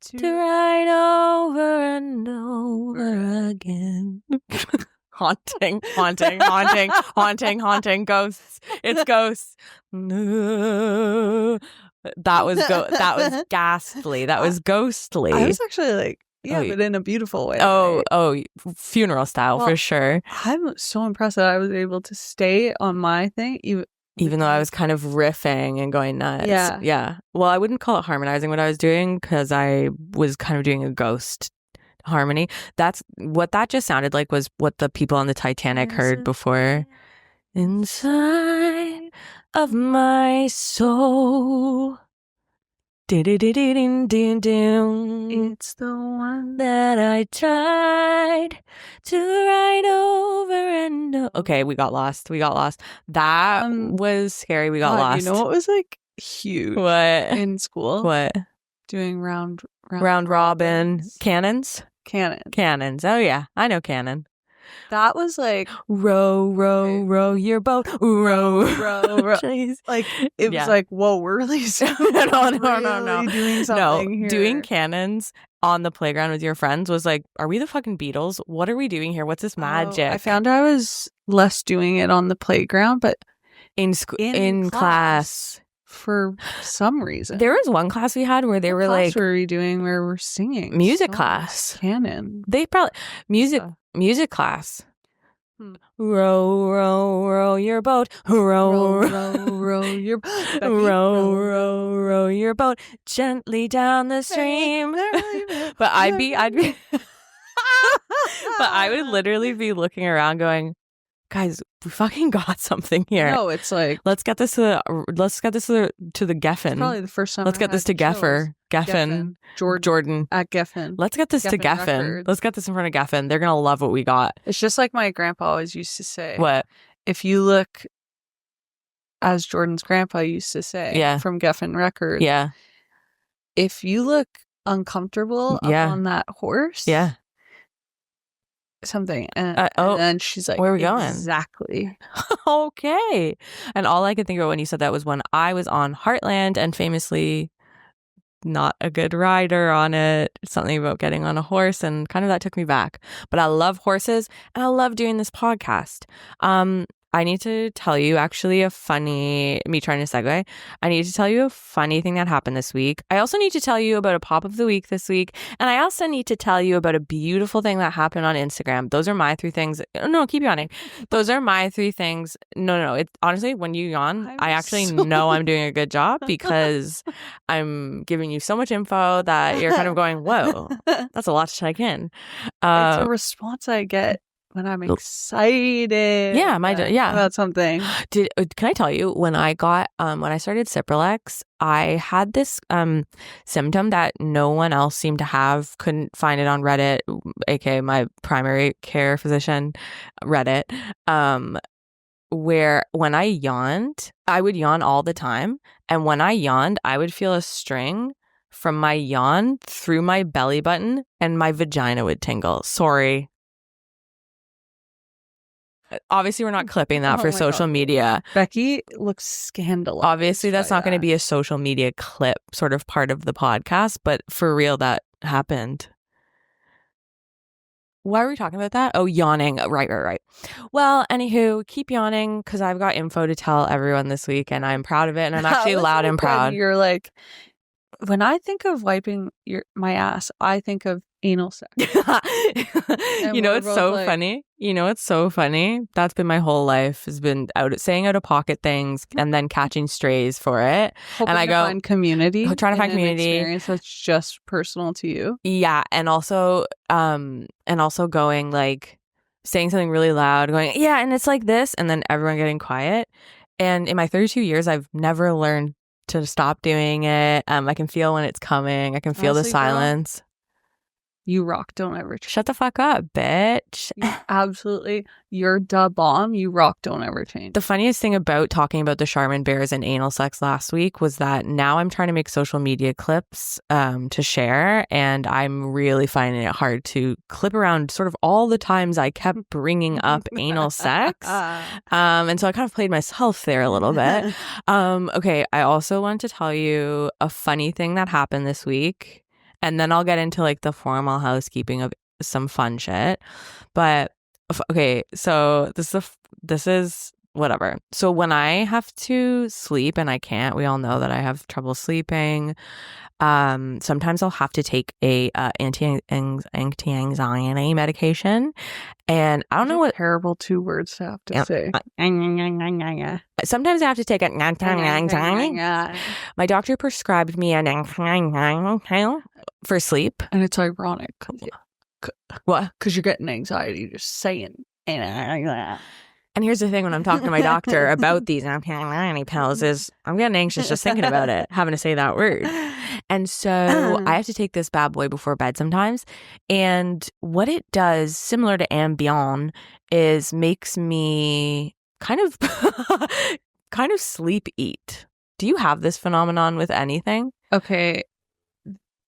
to ride over and over again. Haunting. Ghosts. It's ghosts. That was ghastly. That was ghostly. I was actually like, but in a beautiful way. Oh, funeral style for sure. I'm so impressed that I was able to stay on my thing, even though I was kind of riffing and going nuts. Yeah. Well, I wouldn't call it harmonizing what I was doing because I was kind of doing a ghost harmony. That's what that just sounded like, was what the people on the Titanic heard before. Inside of my soul. It's the one that I tried to ride over and over. Okay, we got lost. That was scary. We got lost. You know what was like huge? What? In school? What? Doing round robin cannons. Oh yeah, I know cannon. That was like row your boat, row. Like it was like, whoa, we're really no. Doing something here. Doing cannons on the playground with your friends was like, are we the fucking Beatles? What are we doing here? What's this magic? I found I was less doing it on the playground, but in class. For some reason. There was one class we had where they were like, what were we doing where we're singing? Music class. Canon. They probably music class. Row your boat. Row your row your boat gently down the stream. But I'd be but I would literally be looking around going, guys, we fucking got something here. No, it's like, let's get this to the Geffen. Probably the first time. Let's get this to Geffen. Jordan at Geffen. Let's get this to Geffen. Records. Let's get this in front of Geffen. They're gonna love what we got. It's just like my grandpa always used to say. What? If you look, as Jordan's grandpa used to say, from Geffen Records. Yeah. If you look uncomfortable up on that horse. Yeah. Something and then she's like, where are we going? Exactly. Okay. And all I could think about when you said that was when I was on Heartland and famously not a good rider on it. Something about getting on a horse, and kind of that took me back. But I love horses and I love doing this podcast. I need to tell you actually me trying to segue. I need to tell you a funny thing that happened this week. I also need to tell you about a pop of the week this week. And I also need to tell you about a beautiful thing that happened on Instagram. Those are my 3 things. No, keep yawning. Those are my 3 things. No. It's honestly, when you yawn, I actually know I'm doing a good job because I'm giving you so much info that you're kind of going, whoa, that's a lot to take in. It's a response I get when I'm excited about something. Can I tell you, when I started Cipralex, I had this symptom that no one else seemed to have, couldn't find it on Reddit, aka my primary care physician Reddit, where when I yawned, I would yawn all the time. And when I yawned, I would feel a string from my yawn through my belly button and my vagina would tingle. Sorry. Obviously, we're not clipping that for social media. Becky looks scandalous. Obviously, that's not going to be a social media clip sort of part of the podcast, but for real, that happened. Why are we talking about that? Oh, yawning. Right. Well, anywho, keep yawning because I've got info to tell everyone this week and I'm pround of it, and I'm actually loud and proud. You're like, when I think of wiping my ass, I think of anal sex. You know, it's so funny. It's so funny. That's been my whole life, has been saying out of pocket things and then catching strays for it. And I go find community. Trying to find community. Experience that's just personal to you. Yeah. And also going like saying something really loud, going, yeah, and it's like this, and then everyone getting quiet. And in my 32 years, I've never learned to stop doing it. I can feel when it's coming. I can feel the silence. You rock. Don't ever change. Shut the fuck up, bitch. Absolutely. You're da bomb. You rock. Don't ever change. The funniest thing about talking about the Charmin bears and anal sex last week was that now I'm trying to make social media clips to share, and I'm really finding it hard to clip around sort of all the times I kept bringing up anal sex. And so I kind of played myself there a little bit. Okay, I also want to tell you a funny thing that happened this week. And then I'll get into like the formal housekeeping of some fun shit. But okay, so this is whatever. So when I have to sleep and I can't, we all know that I have trouble sleeping. Sometimes I'll have to take a anti-anxiety medication, and I don't know what terrible 2 words to have to say. Sometimes I have to take an anti-anxiety. My doctor prescribed me an anxiety for sleep, and it's ironic. What? Because you're getting anxiety just saying. And here's the thing, when I'm talking to my doctor about these anxiety pills, is I'm getting anxious just thinking about it, having to say that word. And so I have to take this bad boy before bed sometimes. And what it does, similar to Ambien, is makes me kind of sleep eat. Do you have this phenomenon with anything? Okay.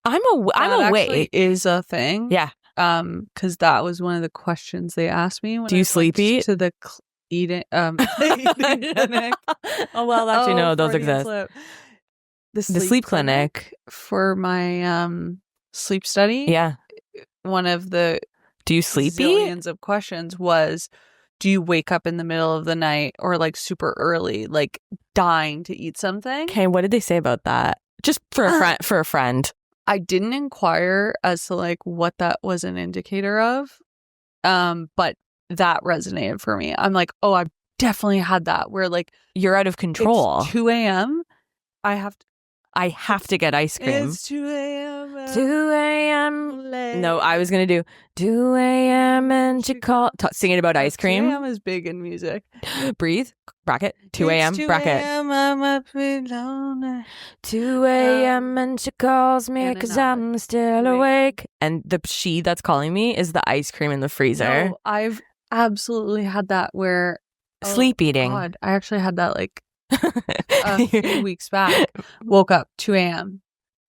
I'm awake. Is a thing. Yeah. Because that was one of the questions they asked me. Do you sleep eat? To the eating clinic. Oh, well, actually, no, those exist. The sleep clinic for my sleep study. Yeah. One of the do you sleep zillions of questions was, do you wake up in the middle of the night or like super early, like dying to eat something? Okay, what did they say about that? Just for a friend. I didn't inquire as to like what that was an indicator of, but that resonated for me. I'm like, oh, I've definitely had that where like you're out of control. It's 2 a.m. I have to get ice cream. It's 2 a.m. 2 a.m. No, I was going to do 2 a.m. and you call. Singing about ice cream. 2 a.m. is big in music. Breathe. Bracket. 2 a.m. Bracket. 2 a.m. I'm up alone. 2 a.m. and she calls me because I'm still awake. And the she that's calling me is the ice cream in the freezer. No, I've absolutely had that where... Sleep eating. God, I actually had that like a few weeks back. Woke up 2 a.m.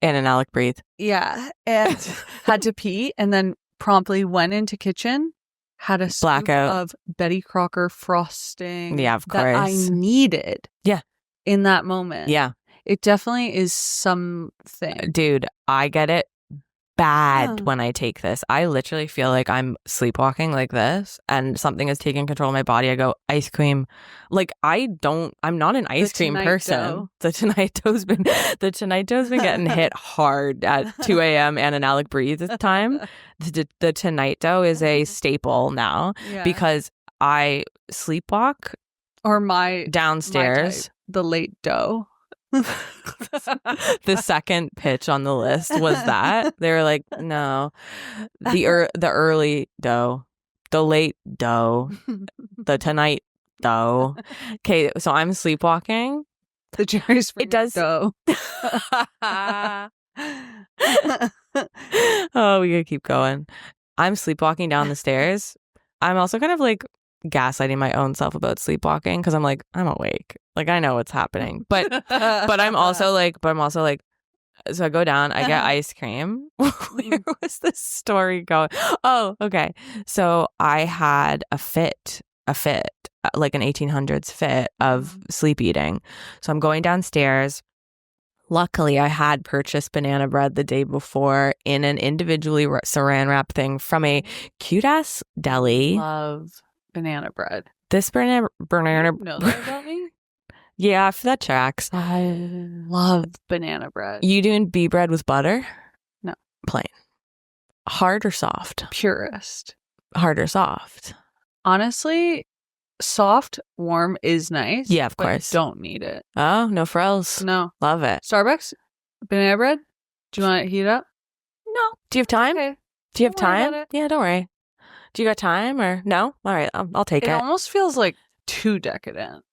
Ananalic breathe. Yeah. And had to pee and then promptly went into kitchen, had a blackout of Betty Crocker frosting. Yeah, of course. That I needed. Yeah. In that moment. Yeah. It definitely is something. Dude, I get it bad when I take this. I literally feel like I'm sleepwalking like this and something is taking control of my body. I go, ice cream. Like I'm not an ice cream person. The Tonight Dough's been getting hit hard at 2 a.m. Ananalic breathe at the time. The Tonight Dough is a staple now because I sleepwalk or my downstairs. My type, the late dough. The second pitch on the list was that they were like, no, the early dough, the late dough, the tonight dough. Okay, so I'm sleepwalking. The Jerry Springer dough. Oh, we could keep going. I'm sleepwalking down the stairs. I'm also kind of like gaslighting my own self about sleepwalking because I'm like, I'm awake. Like, I know what's happening. But I'm also like, so I go down, I get ice cream. Where was this story going? Oh, okay. So I had a fit, like an 1800s fit of sleep eating. So I'm going downstairs. Luckily, I had purchased banana bread the day before in an individually saran wrap thing from a cute-ass deli. Love banana bread. This banana know that about me? Yeah, that tracks. I love banana bread. You doing bee bread with butter? No. Plain. Hard or soft? Purist. Hard or soft? Honestly, soft, warm is nice. Yeah, of course. Don't need it. Oh, no frills. No. Love it. Starbucks? Banana bread? Do you want to heat it up? No. Do you have time? Okay. Do you have time? Yeah, don't worry. Do you got time or no? All right, I'll take it. It almost feels like too decadent.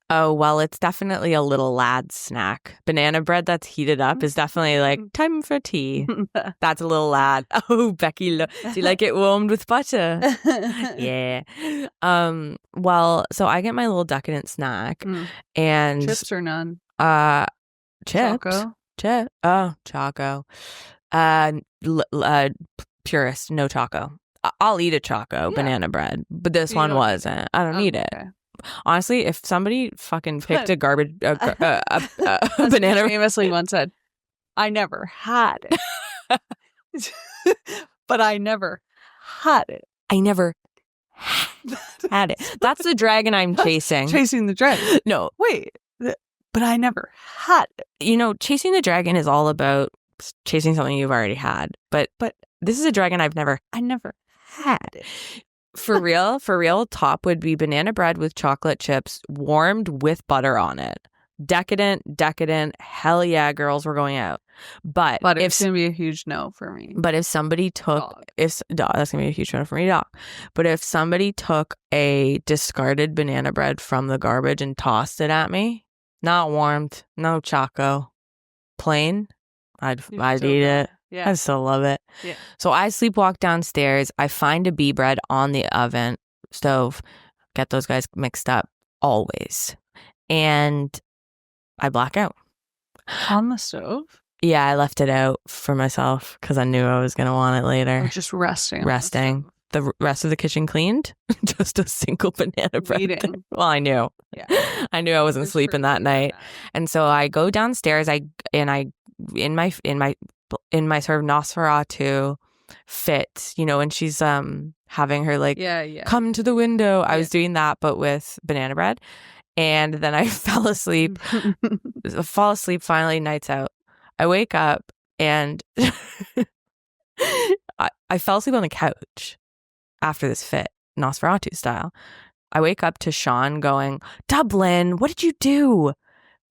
Oh, well, it's definitely a little lad snack. Banana bread that's heated up is definitely like time for tea. That's a little lad. Oh, Becky, do you like it warmed with butter? Yeah. Well, so I get my little decadent snack and chips or none? Chips. Choco. Oh, Choco. Purist, no Choco. I'll eat a Choco banana bread, but this one wasn't. I don't need it. Honestly, if somebody fucking picked a garbage banana, famously once said, "I never had it." But I never had it. I never had it. That's the dragon I'm chasing. Chasing the dragon. No. Wait. But I never had it. You know, chasing the dragon is all about chasing something you've already had. But this is a dragon I never had it. For real, top would be banana bread with chocolate chips warmed with butter on it. Decadent. Hell yeah, girls, we're going out. But it's going to be a huge no for me. But if somebody took, that's going to be a huge no for me, dog. But if somebody took a discarded banana bread from the garbage and tossed it at me, not warmed, no choco, plain, I'd eat it. Yeah. I still love it. Yeah. So I sleepwalk downstairs. I find a bee bread on the oven stove. Get those guys mixed up always. And I black out. On the stove? Yeah, I left it out for myself because I knew I was going to want it later. Or just resting. The rest of the kitchen cleaned. Just a single banana bread. Waiting. Well, I knew. Yeah. I knew I wasn't sleeping that night. And so I go downstairs. In my sort of Nosferatu fit, you know, when she's having her like come to the window. I was doing that, but with banana bread. And then I fell asleep. Finally, nights out. I wake up and I fell asleep on the couch after this fit, Nosferatu style. I wake up to Sean going, Dublin, what did you do?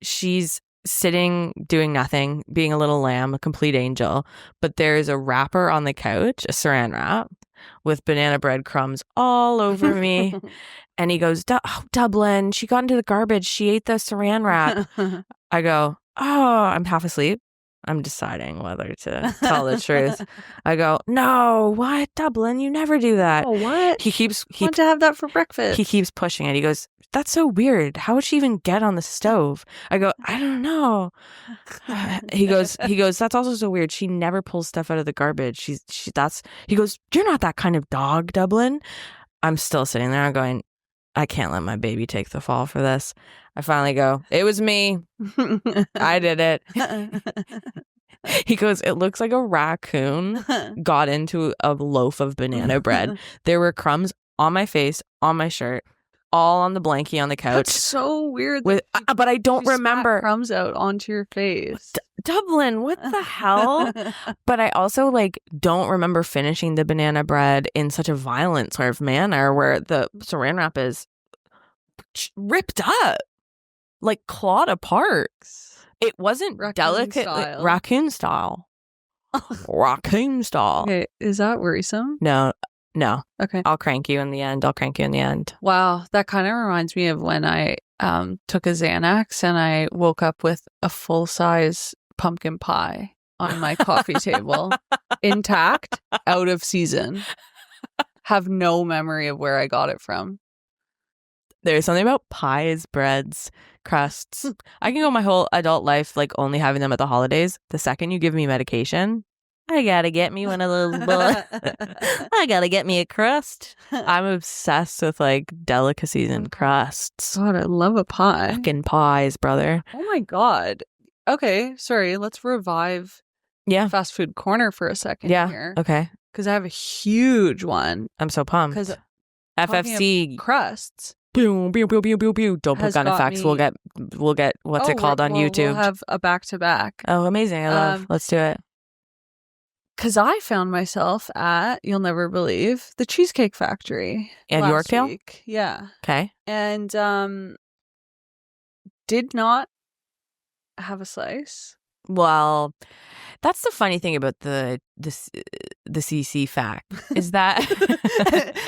She's sitting, doing nothing, being a little lamb, a complete angel. But there's a wrapper on the couch, a saran wrap, with banana bread crumbs all over me. And he goes, Dublin, she got into the garbage. She ate the saran wrap. I go, I'm half asleep. I'm deciding whether to tell the truth. I go, no, what? Dublin, you never do that. Oh, what? He keeps want to have that for breakfast. He keeps pushing it. He goes, that's so weird. How would she even get on the stove? I go, I don't know. He goes, that's also so weird. She never pulls stuff out of the garbage. He goes, you're not that kind of dog, Dublin. I'm still sitting there. I'm going, I can't let my baby take the fall for this. I finally go, it was me. I did it. He goes, it looks like a raccoon got into a loaf of banana bread. There were crumbs on my face, on my shirt, all on the blankie on the couch. That's so weird. But I don't remember. Crumbs out onto your face. Dublin, what the hell? But I also don't remember finishing the banana bread in such a violent sort of manner where the saran wrap is ripped up, clawed apart. It wasn't delicate, raccoon style. Raccoon style. Okay, is that worrisome? No. Okay. I'll crank you in the end. Wow, that kind of reminds me of when I took a Xanax and I woke up with a full-size pumpkin pie on my coffee table, intact, out of season. Have no memory of where I got it from. There's something about pies, breads, crusts. I can go my whole adult life only having them at the holidays. The second you give me medication, I gotta get me one of those. I gotta get me a crust. I'm obsessed with delicacies and crusts. God, I love a pie. Fucking pies, brother. Oh my God. Okay, sorry. Let's revive fast food corner for a second here. Okay. Because I have a huge one. I'm so pumped. Because FFC crusts. Pew, pew, pew, pew, pew, pew. Don't put gun effects. We'll get what's it called on YouTube? We'll have a back-to-back. Oh, amazing. I love. Let's do it. Because I found myself at, you'll never believe, the Cheesecake Factory. And Yorkdale? Week. Yeah. Okay. And did not have a slice. Well, that's the funny thing about the CC fact is that,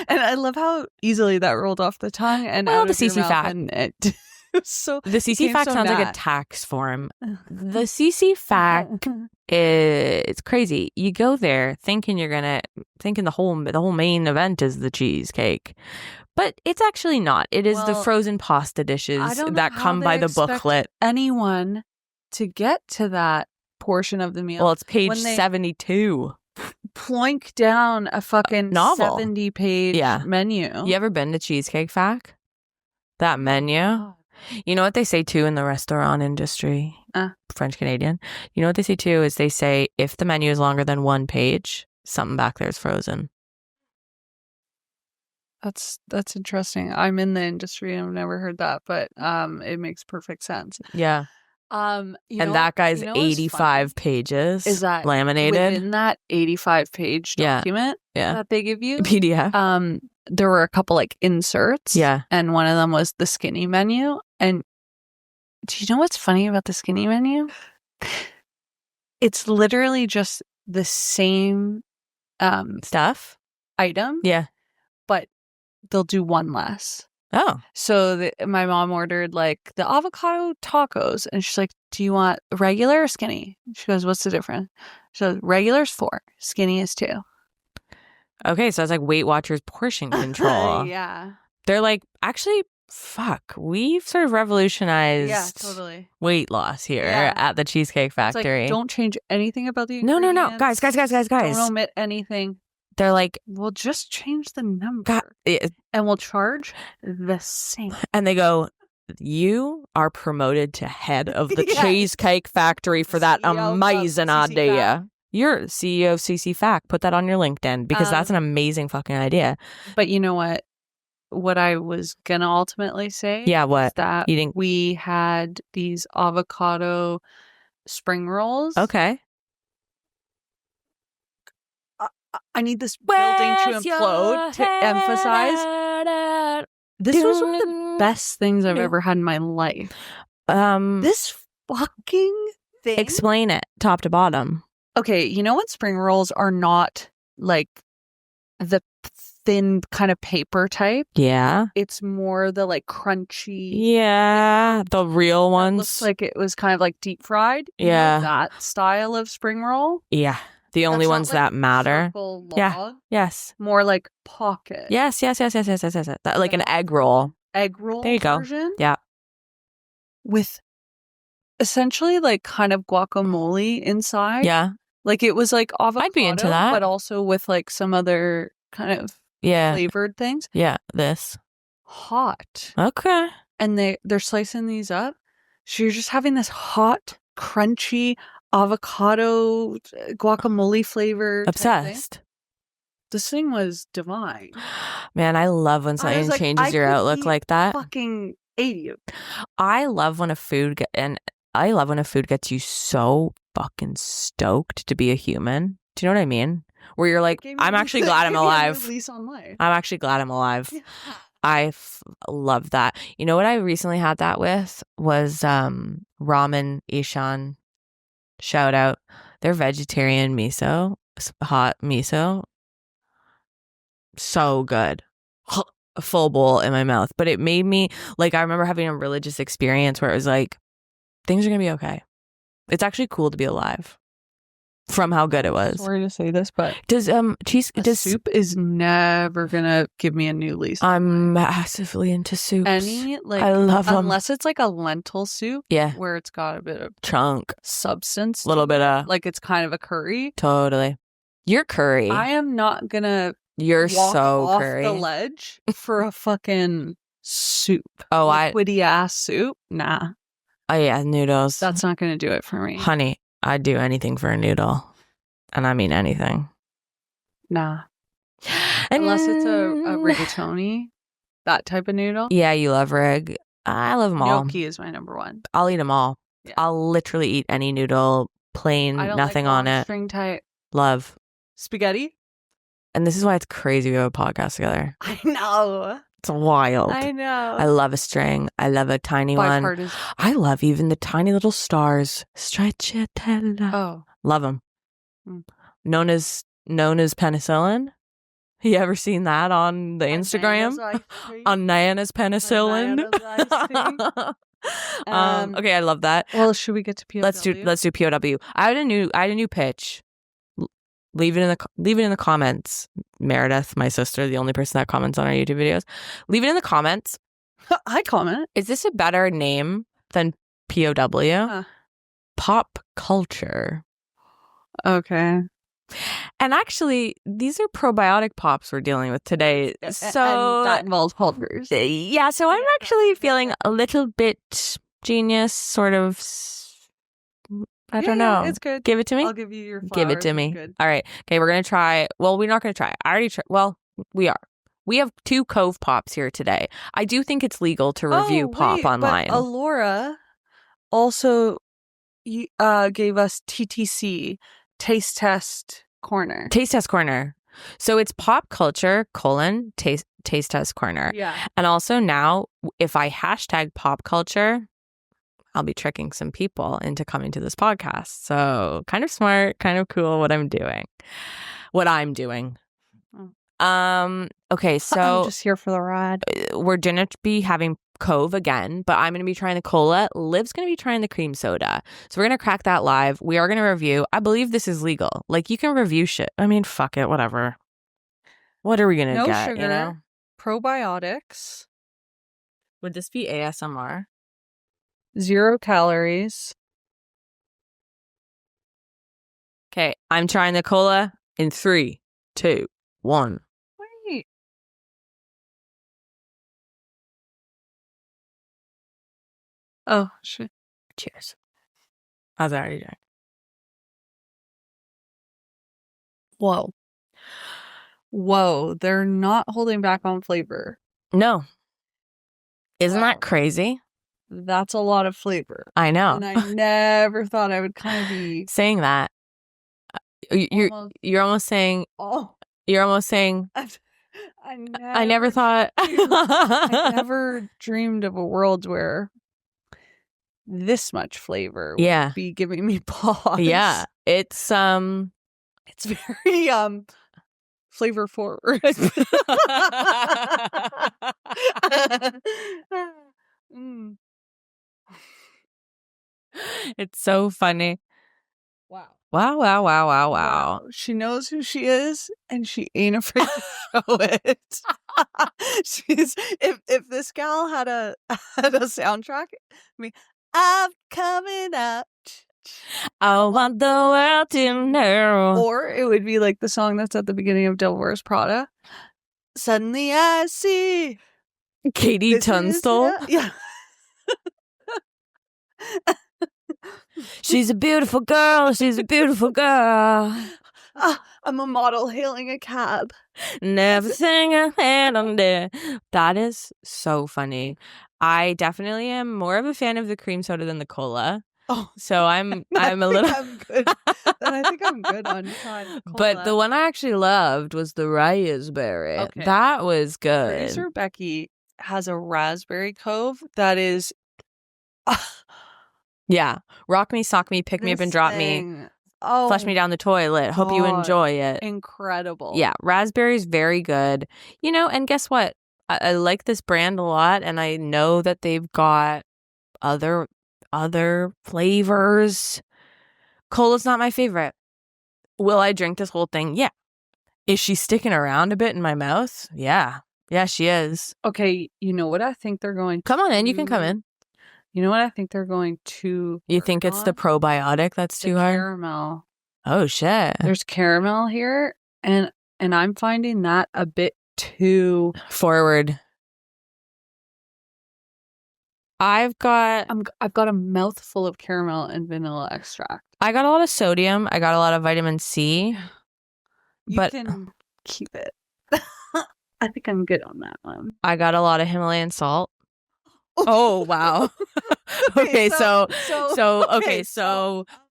and I love how easily that rolled off the tongue and out the of your CC mouth, fact. and it so the CC fact sounds like a tax form. The CC fact is crazy. You go there thinking the whole main event is the cheesecake. But it's actually not. It is the frozen pasta dishes that come by the booklet. Anyone to get to that portion of the meal. Well, it's page 72. Ploink down a fucking novel. 70-page menu. You ever been to Cheesecake Factory? That menu? You know what they say too in the restaurant industry? French Canadian. You know what they say too is they say if the menu is longer than 1 page, something back there is frozen. That's interesting. I'm in the industry and I've never heard that, but it makes perfect sense. Yeah. And that guy's 85 pages is that laminated. Within that 85-page document that they give you, PDF. There were a couple like inserts. Yeah. And one of them was the skinny menu. And do you know what's funny about the skinny menu? It's literally just the same stuff item. Yeah. But they'll do one less. Oh. So my mom ordered like the avocado tacos, and she's like, do you want regular or skinny? She goes, what's the difference? She goes, regular is 4, skinny is 2. Okay, so it's like Weight Watchers portion control. Yeah. They're like, actually, fuck, we've sort of revolutionized weight loss here at the Cheesecake Factory. Like, don't change anything about the ingredients. No. Guys. Don't omit anything. They're like, we'll just change the number and we'll charge the same. And they go, you are promoted to head of the Cheesecake Factory for that amazing idea. You're CEO of CC Fac. Put that on your LinkedIn because that's an amazing fucking idea. But you know what? What I was going to ultimately say what? Is that we had these avocado spring rolls. Okay. I need this building to implode to emphasize. This was one of the best things I've ever had in my life. This fucking thing. Explain it top to bottom. Okay, you know when spring rolls are not like the thin kind of paper type? Yeah. It's more the like crunchy. Yeah, the real ones. Looks like it was kind of like deep fried. Yeah. That style of spring roll. Yeah. The only ones that matter. Log, yes. More like pocket. Yes. That, like an egg roll. Egg roll there you version. Go. Yeah. With essentially like kind of guacamole inside. Yeah. Like it was like avocado. I'd be into that. But also with like some other kind of flavored things. Yeah. This. Hot. Okay. And they're slicing these up. So you're just having this hot, crunchy avocado guacamole flavor. Obsessed. This thing was divine. Man, I love when something changes your outlook like that. Fucking ate you. I love when a food gets you so fucking stoked to be a human. Do you know what I mean? Where you're like, I'm actually glad I'm alive. I'm actually glad I'm alive. Yeah. I love that. You know what I recently had that with was Ramen Ishan. Shout out. They're vegetarian miso, hot miso. So good. A full bowl in my mouth. But it made me, like, I remember having a religious experience where it was like, things are going to be okay. It's actually cool to be alive from how good it was. Sorry to say this, but does soup is never going to give me a new lease. I'm massively into soups. I love them. Unless it's like a lentil soup. Yeah. Where it's got a bit of chunk substance. A little bit of. Like it's kind of a curry. Totally. You're curry. I am not going to. You're so off curry. The ledge for a fucking soup. Oh, liquidy ass soup. Nah. Oh yeah, noodles. That's not going to do it for me, honey. I'd do anything for a noodle, and I mean anything. Nah. Unless it's a rigatoni, that type of noodle. Yeah, you love rig. I love them all. Gnocchi is my number one. I'll eat them all. Yeah. I'll literally eat any noodle, plain, nothing on it. String type. Love spaghetti. And this is why it's crazy we have a podcast together. I know. It's wild. I know. I love a string. I love a tiny one. I love even the tiny little stars. Stracciatella. Oh. Love them. Known as penicillin. You ever seen that on the Instagram? On Nana's penicillin. Okay, I love that. Well, should we get to POW? Let's do POW. I had a new pitch. Leave it in the comments. Meredith, my sister, the only person that comments on our YouTube videos. Leave it in the comments. I comment. Is this a better name than POW? Pop culture. Okay. And actually, these are probiotic pops we're dealing with today. So and that involves pulvers. Yeah, so I'm actually feeling a little bit genius, sort of. I don't know. It's good. Give it to me. I'll give you your flowers. Give it to me. Good. All right. Okay, we're going to try. Well, we're not going to try. I already tried. Well, we are. We have 2 Cove Pops here today. I do think it's legal to review pop online. But Alora also gave us TTC, Taste Test Corner. Taste Test Corner. So it's pop culture, taste test corner. Yeah. And also now, if I hashtag pop culture, I'll be tricking some people into coming to this podcast. So kind of smart, kind of cool what I'm doing. Okay, so I'm just here for the ride. we're going to be having Cove again, but I'm going to be trying the cola. Liv's going to be trying the cream soda. So we're going to crack that live. We are going to review. I believe this is legal. Like, you can review shit. I mean, fuck it, whatever. What are we going to No get, sugar, you know? probiotics, Would this be ASMR? 0 calories. Okay, I'm trying the cola in 3, 2, 1. Wait. Oh, shit. Cheers. How's that already doing? Whoa, they're not holding back on flavor. No. Isn't Wow. that crazy? That's a lot of flavor. I know. And I never thought I would kind of be Saying that, you're almost saying you're almost saying I never thought I never dreamed of a world where this much flavor would be giving me pause. Yeah. It's very flavor forward. It's so funny. Wow. Wow. She knows who she is, and she ain't afraid to show it. She's if this gal had a soundtrack, I'm coming up. I want the world to know. Or it would be like the song that's at the beginning of Devil Wears Prada. Suddenly I see Katie Tunstall. Yeah. She's a beautiful girl. She's a beautiful girl. I'm a model hailing a cab. Never sing a hand on there. That is so funny. I definitely am more of a fan of the cream soda than the cola. Oh, so I'm a little. I'm good. I think I'm good on trying cola. But the one I actually loved was the raspberry. Okay. That was good. Producer Becky has a raspberry Cove that is. Yeah. Rock me, sock me, pick me up and drop me. Oh, flush me down the toilet. Hope you enjoy it. Incredible. Yeah. Raspberry's very good. You know, and guess what? I like this brand a lot, and I know that they've got other flavors. Cola's not my favorite. Will I drink this whole thing? Yeah. Is she sticking around a bit in my mouth? Yeah. Yeah, she is. Okay, you know what I think they're going to... Come on in. You can come in. You know what I think they're going to... You think it's the probiotic that's too hard? Caramel. Oh, shit. There's caramel here, and I'm finding that a bit too... forward. I've got a mouthful of caramel and vanilla extract. I got a lot of sodium. I got a lot of vitamin C. You can keep it. I think I'm good on that one. I got a lot of Himalayan salt. Oh, wow. Okay, so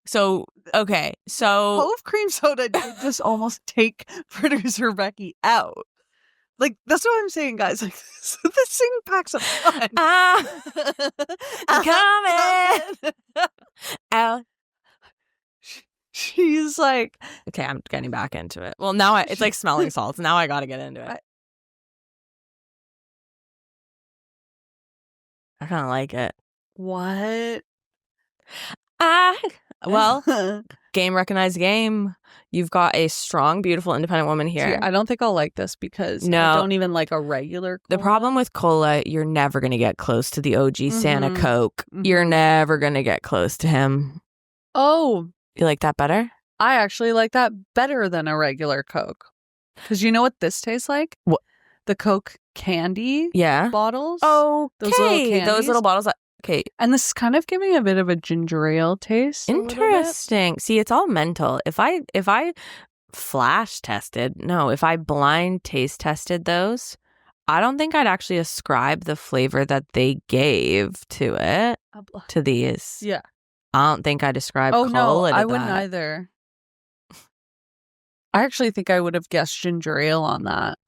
Cove cream soda did just almost take producer Becky out. Like, that's what I'm saying, guys. Like, this thing packs a punch. I'm coming out. She's like, okay, I'm getting back into it. Well, now it's like smelling salts. Now I got to get into it. I kind of like it. What? Well, game recognized game. You've got a strong, beautiful, independent woman here. See, I don't think I'll like this because I don't even like a regular cola. The problem with cola, you're never going to get close to the OG Santa Coke. You're never going to get close to him. Oh. You like that better? I actually like that better than a regular Coke. Because you know what this tastes like? What? The Coke candy bottles. Oh, those little candies. Those little bottles. Okay. And this is kind of giving a bit of a ginger ale taste. Interesting. See, it's all mental. If I if I blind taste tested those, I don't think I'd actually ascribe the flavor that they gave to it to these. Yeah. I don't think I'd ascribe cola to that. I wouldn't either. I actually think I would have guessed ginger ale on that.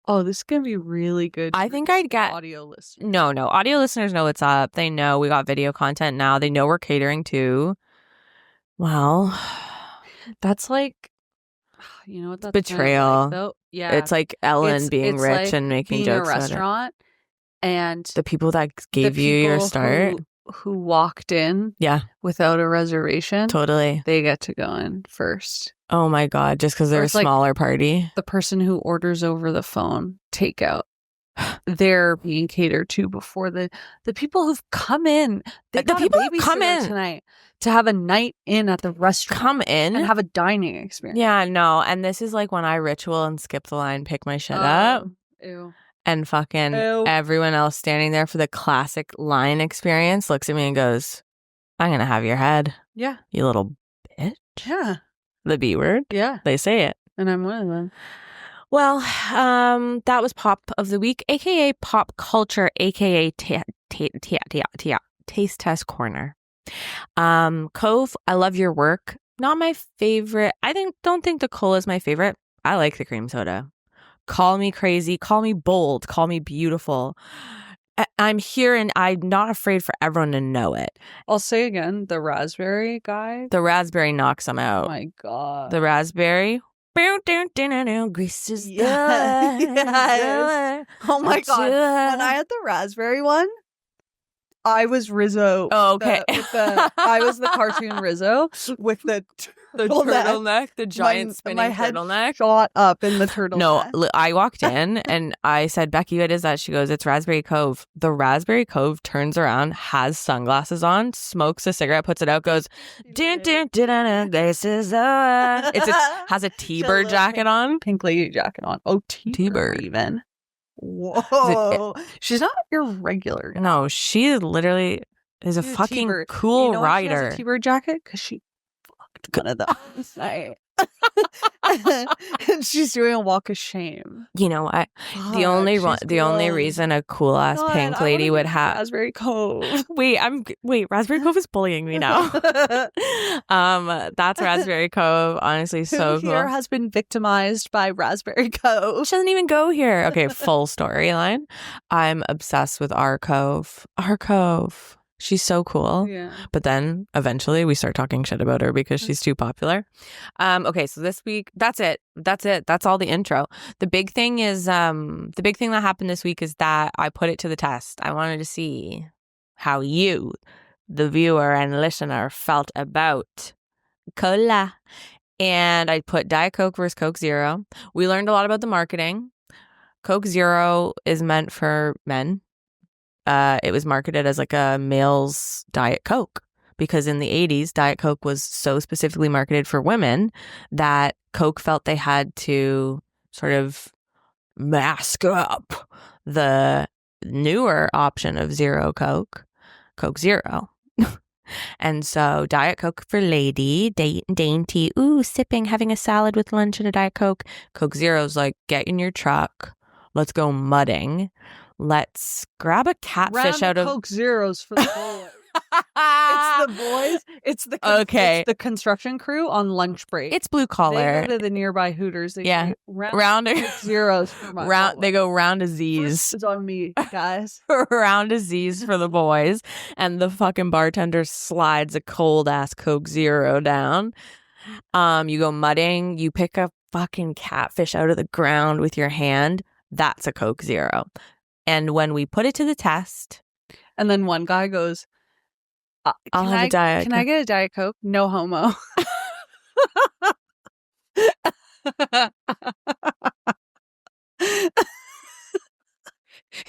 Oh, this is going to be really good. I think I'd get audio listeners. No. Audio listeners know what's up. They know we got video content now. They know we're catering to. Well, that's like, you know what that's betrayal. Like, though? Yeah. It's like Ellen being rich like and making being jokes a restaurant and the people that gave you your start. Who walked in without a reservation. Totally. They get to go in first. Oh my God, just because they're a smaller party. The person who orders over the phone, takeout, they're being catered to before the people who've come in. The people who've come in tonight to have a night in at the restaurant. Come in and have a dining experience. Yeah, no. And this is like when I ritual and skip the line, pick my shit up. Ew. And fucking everyone else standing there for the classic line experience looks at me and goes, I'm going to have your head. Yeah. You little bitch. Yeah. The B word. Yeah. They say it. And I'm one of them. Well, that was Pop of the Week, a.k.a. Pop Culture, a.k.a. Taste Test Corner. Cove, I love your work. Not my favorite. Don't think the cola is my favorite. I like the cream soda. Call me crazy, call me bold, call me beautiful. I'm here and I'm not afraid for everyone to know it. I'll say again, the raspberry guy. The raspberry knocks them out. Oh my God. The raspberry. Grease is yes. Oh my God. When I had the raspberry one, I was Rizzo. Oh, okay. I was the cartoon Rizzo with the turtleneck, the giant spinning my head turtleneck. Shot up in the turtleneck. No, I walked in and I said, Becky, what is that? She goes, it's Raspberry Cove. The Raspberry Cove turns around, has sunglasses on, smokes a cigarette, puts it out, goes, this is it has a T-bird jacket on. Pink lady jacket on. Oh, T-bird even. Whoa. She's not your regular guy. No, she literally is a fucking cool rider. She has a T-bird jacket because she fucked one of them this night. And she's doing a walk of shame. You know what? The only reason a cool ass pink lady would have Raspberry Cove. Wait, Raspberry Cove is bullying me now. That's Raspberry Cove. Honestly, so cool. Here has been victimized by Raspberry Cove. She doesn't even go here. Okay, full storyline. I'm obsessed with our Cove. Our Cove. She's so cool. Yeah. But then eventually we start talking shit about her because she's too popular. Okay, so this week, that's it. That's all the intro. The big thing that happened this week is that I put it to the test. I wanted to see how you, the viewer and listener, felt about cola. And I put Diet Coke versus Coke Zero. We learned a lot about the marketing. Coke Zero is meant for men. It was marketed as like a male's Diet Coke because in the 80s, Diet Coke was so specifically marketed for women that Coke felt they had to sort of mask up the newer option of Zero Coke, Coke Zero. And so Diet Coke for lady, dainty, sipping, having a salad with lunch and a Diet Coke. Coke Zero's like, get in your truck, let's go mudding. Let's grab a catfish out of Coke Zeros for the boys. It's the boys. It's the construction crew on lunch break. It's blue collar. They go to the nearby Hooters. They round Coke Zeros for my round. They go round a Z's. It's on me, guys. Round a Z's for the boys, and the fucking bartender slides a cold ass Coke Zero down. You go mudding. You pick a fucking catfish out of the ground with your hand. That's a Coke Zero. And when we put it to the test, and then one guy goes, I'll have a Diet Can I get a Diet Coke? No homo.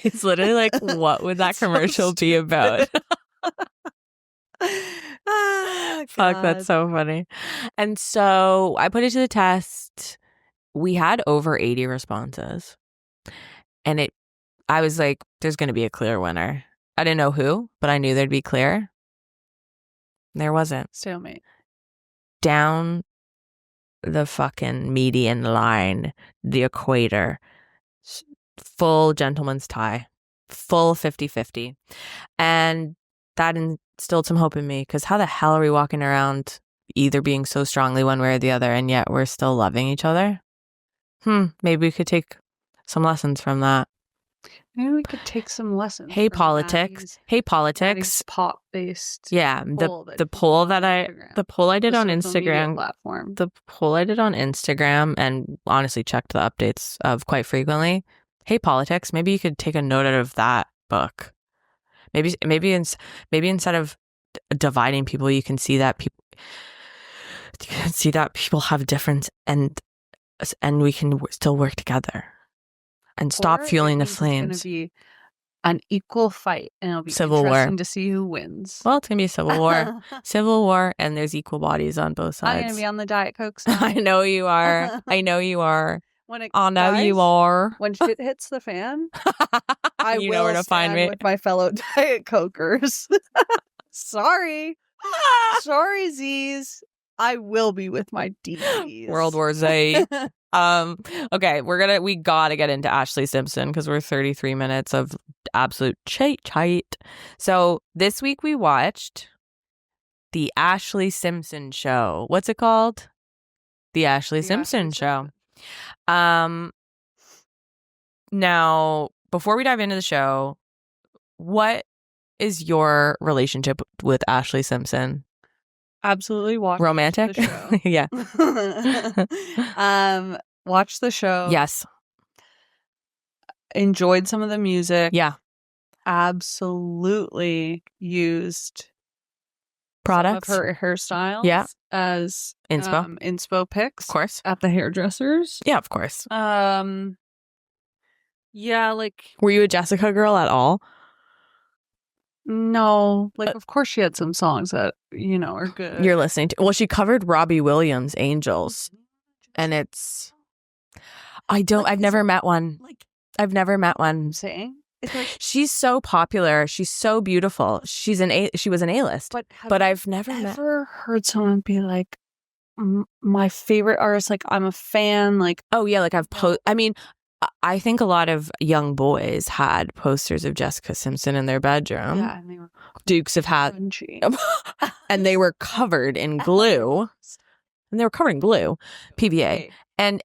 It's literally like, what would that commercial be about? Fuck, that's so funny. And so I put it to the test. We had over 80 responses. And I was like, there's going to be a clear winner. I didn't know who, but I knew there'd be clear. There wasn't. Stalemate. Down the fucking median line, the equator, full gentleman's tie, full 50-50. And that instilled some hope in me, because how the hell are we walking around either being so strongly one way or the other, and yet we're still loving each other? Maybe we could take some lessons from that. Maybe we could take some lessons. Hey, politics. Pop-based. Yeah, the poll I did on Instagram. Platform. The poll I did on Instagram, and honestly checked the updates of quite frequently. Hey, politics. Maybe you could take a note out of that book. Maybe instead of dividing people, you can see that people have difference, and we can still work together and stop fueling the flames. It's going to be an equal fight, and it'll be civil interesting war to see who wins. Well, it's going to be a civil war. Civil war, and there's equal bodies on both sides. I'm going to be on the Diet Coke side. I know you are. When it, I know guys, you are. When shit hits the fan, I You will know where to find me. with my fellow Diet Cokers. Sorry, Z's. I will be with my D's. World War Z. Okay, we gotta get into Ashlee Simpson, because we're 33 minutes of absolute chait. So this week we watched the Ashlee Simpson Show. What's it called? The Ashlee Simpson Show. Now, before we dive into the show, what is your relationship with Ashlee Simpson? Absolutely watch romantic the show. Yeah. Watch the show. Yes. Enjoyed some of the music. Yeah. Absolutely used products, some of her hairstyles as inspo pics, of course, at the hairdressers. Yeah, of course. Yeah, like, were you a Jessica girl at all? No, like, of course she had some songs that, are good. You're listening to. Well, she covered Robbie Williams' Angels, and it's. I've never met one. I've never met one. I'm saying. It's like, she's so popular. She's so beautiful. She was an A-list. But I've never heard someone be like, my favorite artist. Like, I'm a fan. Like, oh yeah, like I mean, I think a lot of young boys had posters of Jessica Simpson in their bedroom. Yeah, and they were Dukes of Hazzard, and they were covered in glue. PVA. And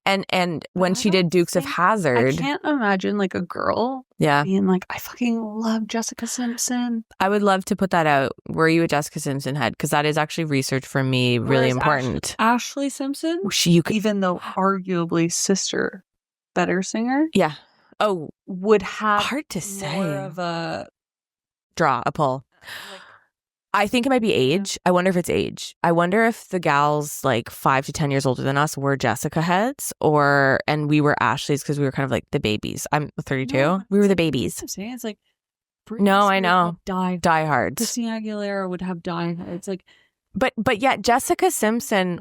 when she did Dukes of Hazzard, I can't imagine like a girl being like, I fucking love Jessica Simpson. I would love to put that out. Were you a Jessica Simpson head? Because that is actually research for me, really important. Ashlee Simpson? Even though arguably sister, better singer. Yeah. Oh, would have hard to say. More of a pull. I think it might be age. I wonder if it's age. I wonder if the gals like 5 to 10 years older than us were Jessica heads, and we were Ashlee's because we were kind of like the babies. I'm 32. No, we were the babies. I'm saying it's like, no, I know. Diehards. Christina Aguilera would have diehards. Like, but yet Jessica Simpson,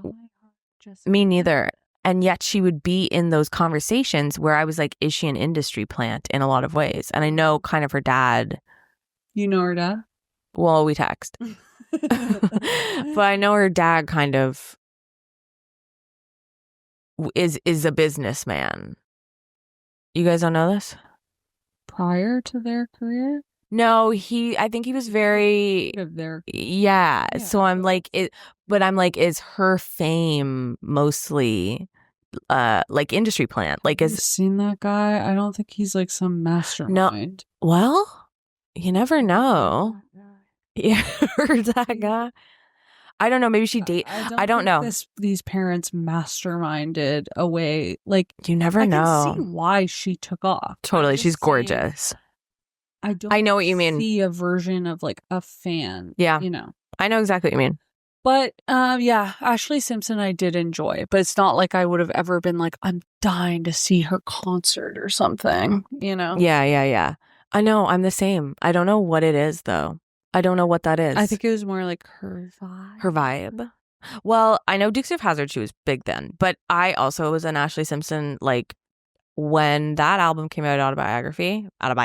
me neither. And yet she would be in those conversations where I was like, is she an industry plant in a lot of ways? And I know kind of her dad. You know her dad? Well, we text. But I know her dad kind of is a businessman. You guys don't know this? Prior to their career? No, I think he was very yeah. So I'm like is her fame mostly like industry plant? Like, have you seen that guy? I don't think he's like some mastermind. No. Well, you never know. Yeah, heard that guy. I don't know. Maybe she I don't know. These parents masterminded away. Like, you never know. I can see why she took off. Totally, she's gorgeous. I know what you mean. See a version of like a fan. Yeah, I know exactly what you mean. But yeah, Ashlee Simpson I did enjoy, but it's not like I would have ever been like, I'm dying to see her concert or something. Yeah. I know. I'm the same. I don't know what it is though. I don't know what that is. I think it was more like her vibe. Her vibe. Well, I know Dukes of Hazzard, she was big then, but I also was an Ashlee Simpson, like, when that album came out, Autobiography, that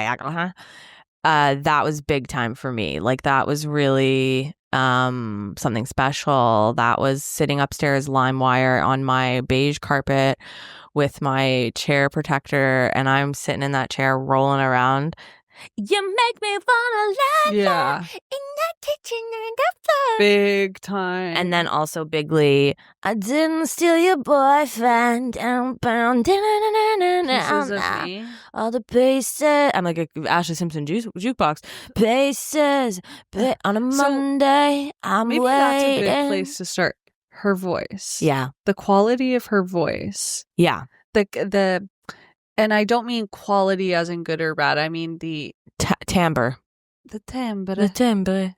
was big time for me. Like, that was really something special. That was sitting upstairs LimeWire on my beige carpet with my chair protector, and I'm sitting in that chair rolling around. You make me wanna laugh in the kitchen and the floor. Big time. And then also Bigly, I didn't steal your boyfriend. Pieces of me. All the pieces. I'm like a Ashlee Simpson jukebox. Pieces. On a Monday, I'm maybe waiting. That's a good place to start. Her voice. Yeah. The quality of her voice. Yeah. And I don't mean quality as in good or bad. I mean the timbre. The timbre. The timbre.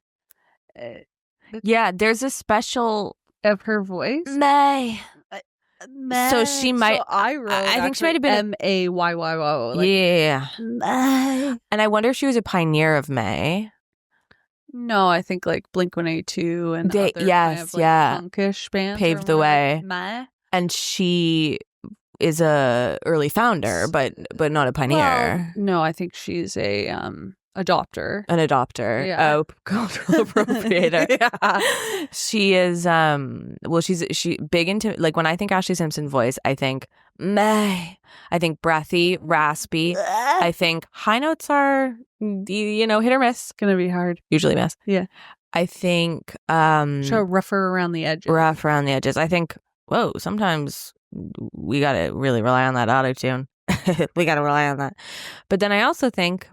Yeah, there's a special of her voice. May. So she might. So I wrote. I think she might have been Mayy. Like, yeah. May. And I wonder if she was a pioneer of May. No, I think like Blink-182 and other yes, kind of, like, yeah, punkish bands paved the way. May. And she is a early founder, but not a pioneer. Well, no, I think she's a adopter. An adopter. Yeah. Oh, cultural appropriator. Yeah. She is she big into, like, when I think Ashlee Simpson voice, I think May. I think breathy, raspy. I think high notes are, hit or miss. Gonna be hard. Usually miss. Yeah. I think so rougher around the edges. Rough around the edges. I think, whoa, sometimes we gotta really rely on that auto tune. We gotta rely on that. But then I also think,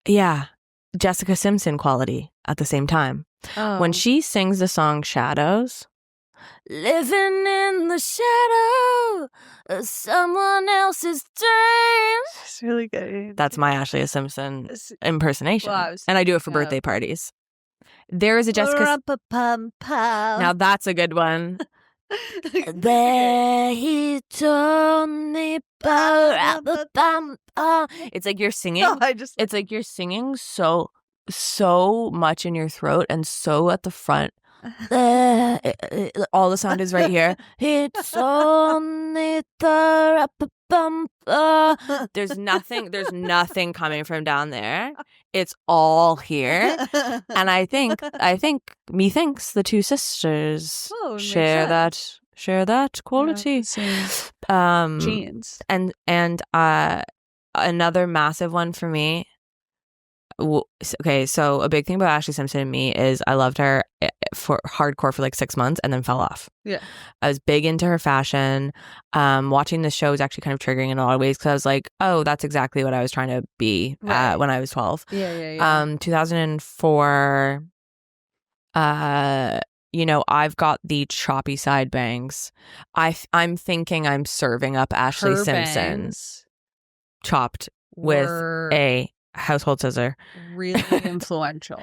yeah, Jessica Simpson quality at the same time. Oh. When she sings the song Shadows, living in the shadow of someone else's dreams. It's really good. That's my Ashlee Simpson impersonation. Well, and I do it for birthday parties. There is a Jessica. Now that's a good one. There he told me about. It's like you're singing. No, it's like you're singing so much in your throat and so at the front. All the sound is right here. It's only there's nothing coming from down there. It's all here. And I think methinks the two sisters share that quality. Genes. And another massive one for me. Okay, so a big thing about Ashlee Simpson and me is I loved her for hardcore for like 6 months and then fell off. Yeah, I was big into her fashion. Watching this show was actually kind of triggering in a lot of ways because I was like, oh, that's exactly what I was trying to be when I was 12. Yeah. 2004. I've got the choppy side bangs. I'm thinking I'm serving up Ashlee Her Simpson bangs chopped with a household scissor. Really influential.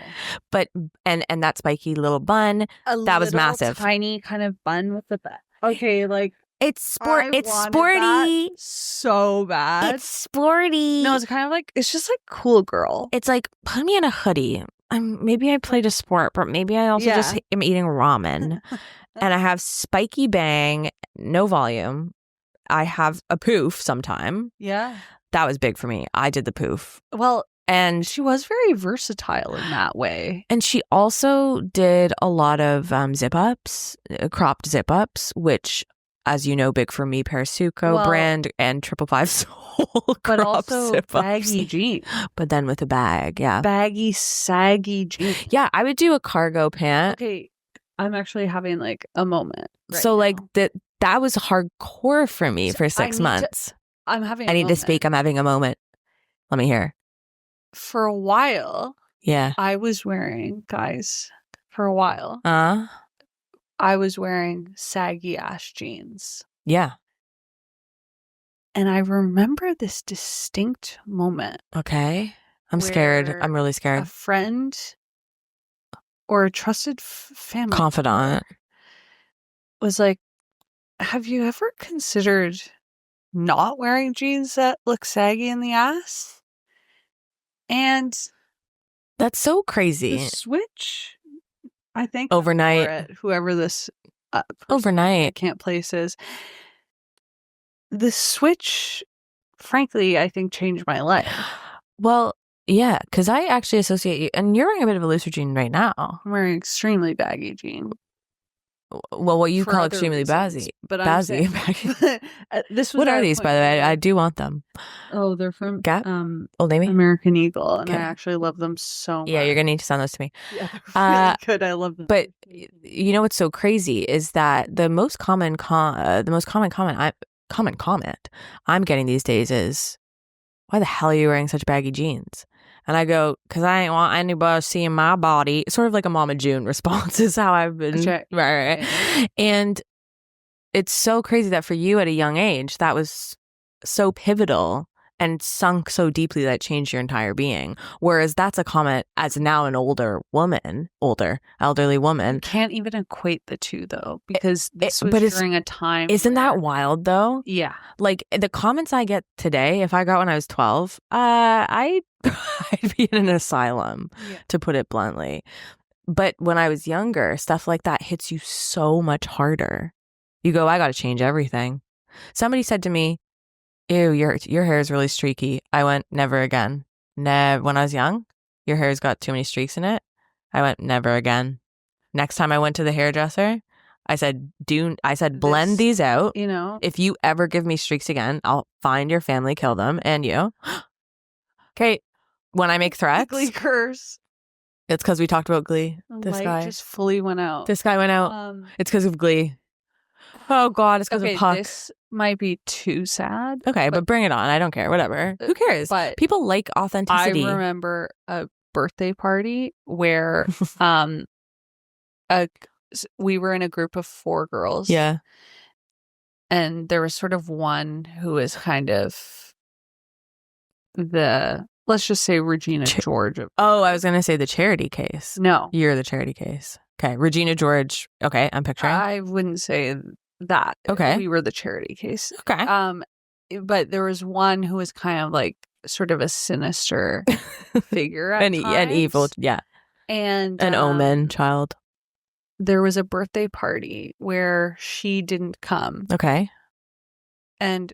But and that spiky little bun, that was massive. Tiny kind of bun with the bun. Okay, like it's sporty. So bad. It's sporty. No, it's kind of like, it's just like cool girl. It's like, put me in a hoodie. Maybe I played a sport, but maybe I also just am eating ramen. And I have spiky bang, no volume. I have a poof sometime. Yeah. That was big for me. I did the poof. Well, and she was very versatile in that way. And she also did a lot of zip-ups, cropped zip-ups, which, as you know, big for me, Parasuco brand and 555 Soul. But also zip-ups. Baggy jeans. But then with a bag, yeah. Baggy, saggy jeans. Yeah, I would do a cargo pant. Okay, I'm actually having like a moment. So like that was hardcore for me for 6 months. I need to speak. I'm having a moment. Let me hear. For a while, yeah, I was wearing, guys, for a while, I was wearing saggy ass jeans. Yeah. And I remember this distinct moment. Okay. I'm scared. I'm really scared. A friend or a trusted family confidant was like, have you ever considered not wearing jeans that look saggy in the ass? And That's so the crazy. switch, I think, Overnight. for it, whoever this person I Overnight. can't place is, the switch, frankly, I think changed my life. Well, yeah, because I actually associate you, and you're wearing a bit of a looser jean right now. I'm wearing extremely baggy jeans. Well, what you For call other extremely reasons, bazzy. but I'm saying, this was What at are a these, point by the way? where, I do want them. oh, they're from Gap? Old Navy? American Eagle, and I Okay. actually love them so much. Yeah, you're going to need to send those to me. Yeah, they're really good. I love them. But you know what's so crazy is that the most common comment I'm getting these days is, why the hell are you wearing such baggy jeans? And I go, because I ain't want anybody seeing my body. Sort of like a Mama June response is how I've been. Right. And it's so crazy that for you at a young age, that was so pivotal and sunk so deeply that it changed your entire being. Whereas that's a comment as now an elderly woman. You can't even equate the two, though, because this was during a time. Isn't that wild, though? Yeah. Like, the comments I get today, if I got when I was 12, I'd be in an asylum, to put it bluntly. But when I was younger, stuff like that hits you so much harder. You go, I got to change everything. Somebody said to me, ew, your hair is really streaky. I went, never again. When I was young, your hair's got too many streaks in it. I went, never again. Next time I went to the hairdresser, I said, blend these out. You know, if you ever give me streaks again, I'll find your family, kill them, and you. Okay, when I make threats. Glee curse. It's because we talked about Glee. This guy just fully went out. This guy went out. It's because of Glee. Oh, God, it's because of Puck. This might be too sad. Okay, but bring it on. I don't care. Whatever. Who cares? But people like authenticity. I remember a birthday party where we were in a group of 4 girls. Yeah. And there was sort of one who was kind of let's just say Regina George. Oh, I was going to say the charity case. No. You're the charity case. Okay. Regina George. Okay. I'm picturing. I wouldn't say that. Okay. We were the charity case. Okay. But there was one who was kind of like sort of a sinister figure at times. An evil. Yeah. And an omen child. There was a birthday party where she didn't come. Okay. And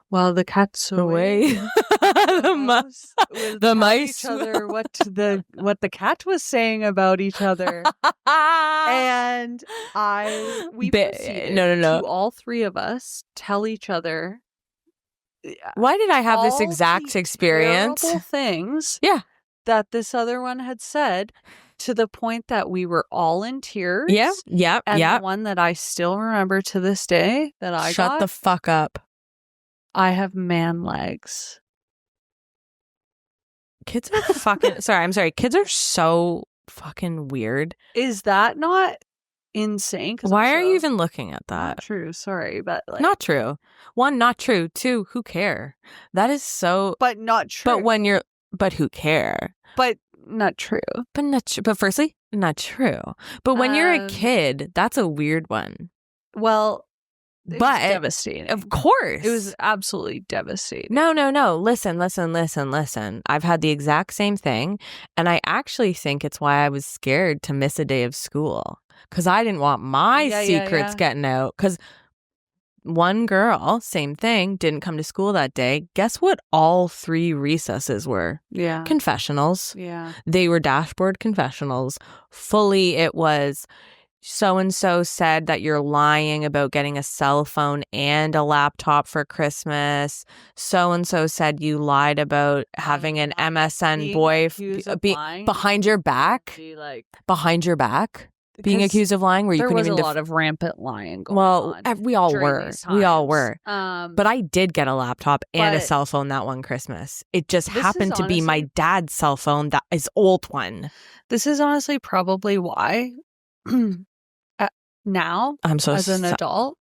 while the cat's away, the mice each other what the cat was saying about each other. And we proceeded to all 3 of us tell each other. Why did I have this exact experience? Terrible things. Yeah. That this other one had said, to the point that we were all in tears. Yeah. And the one that I still remember to this day that I Shut the fuck up. I have man legs. Kids are fucking I'm sorry. Kids are so fucking weird. Is that not insane? Why are you even looking at that? Not true. Sorry, but not true. 1, not true. 2, who care? That is so. But not true. But who care? But not true. But firstly, not true. But when you're a kid, that's a weird one. Well. But devastating. Of course. It was absolutely devastating. No. Listen. I've had the exact same thing. And I actually think it's why I was scared to miss a day of school. Because I didn't want my secrets getting out. Because one girl, same thing, didn't come to school that day. Guess what all 3 recesses were? Yeah. Confessionals. Yeah. They were dashboard confessionals. Fully, it was... So-and-so said that you're lying about getting a cell phone and a laptop for Christmas. So-and-so said you lied about having an MSN boyfriend behind your back. Behind your back. Being accused of lying where you couldn't even... There was a lot of rampant lying going on. Well, we all were. But I did get a laptop and a cell phone that one Christmas. It just happened to be my dad's cell phone, that is old one. This is honestly probably why... now, as an adult,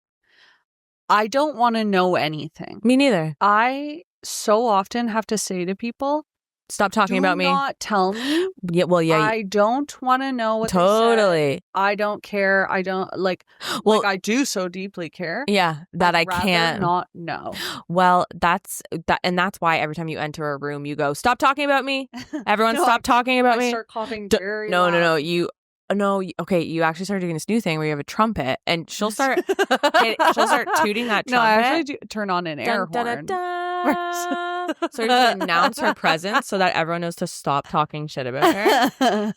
I don't want to know anything. Me neither. I so often have to say to people, Stop talking about me. Do not tell me. Yeah, well, yeah. I don't want to know what Totally. they said. I don't care. I don't Well, I do so deeply care. Yeah, that I'd I can't not know. Well, that's why every time you enter a room, you go, "Stop talking about me." Everyone, stop talking about me. I start coughing very loud. No. Okay, you actually started doing this new thing where you have a trumpet, and she'll start tooting that trumpet. No, I actually do turn on an air horn. Sort of to announce her presence so that everyone knows to stop talking shit about her.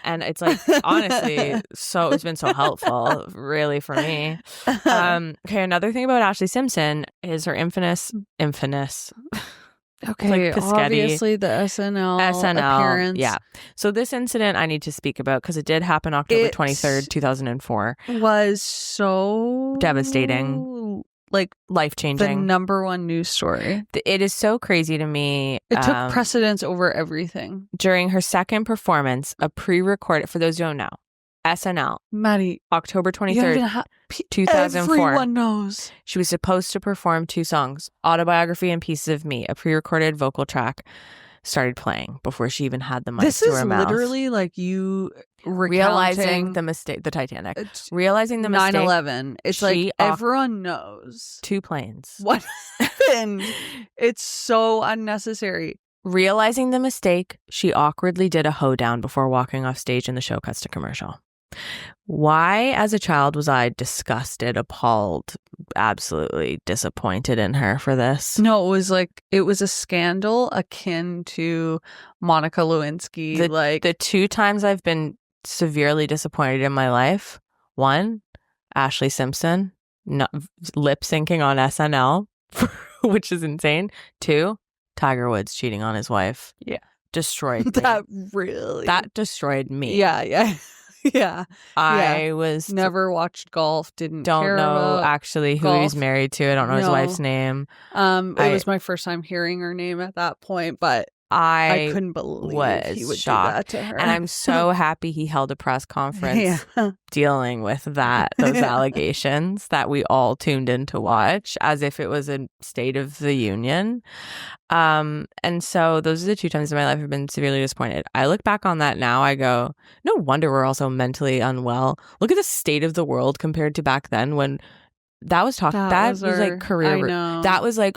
And it's like, honestly, it's been so helpful, really, for me. Okay, another thing about Ashlee Simpson is her infamous. Okay, like obviously the SNL appearance. Yeah. So this incident I need to speak about because it did happen October 23rd, 2004. Was so devastating. Like life-changing. The #1 news story. It is so crazy to me. It took precedence over everything. During her second performance, a pre-recorded, for those who don't know, SNL, Maddie, October 23rd, 2004. Everyone knows. She was supposed to perform 2 songs, Autobiography and Pieces of Me. A pre-recorded vocal track started playing before she even had the mic to her mouth. This is literally like you realizing the mistake, the Titanic. Realizing the mistake. 9/11. It's like everyone knows. 2 planes. What happened? It's so unnecessary. Realizing the mistake, she awkwardly did a hoedown before walking off stage, and the show cuts to commercial. Why, as a child, was I disgusted, appalled, absolutely disappointed in her for this? No, it was a scandal akin to Monica Lewinsky. The 2 times I've been severely disappointed in my life. 1, Ashlee Simpson lip syncing on SNL, which is insane. 2, Tiger Woods cheating on his wife. Yeah. Destroyed me. That destroyed me. Yeah. Yeah. I was never watched golf, don't know actually who golf. He's married to. I don't know his wife's name. It was my first time hearing her name at that point, but I couldn't believe he would shocked. do that to her. And I'm so happy he held a press conference dealing with those allegations that we all tuned in to watch as if it was a State of the Union. And so those are the 2 times in my life I've been severely disappointed. I look back on that now, I go, no wonder we're all so mentally unwell. Look at the state of the world compared to back then when that was talked. That was like career. That was like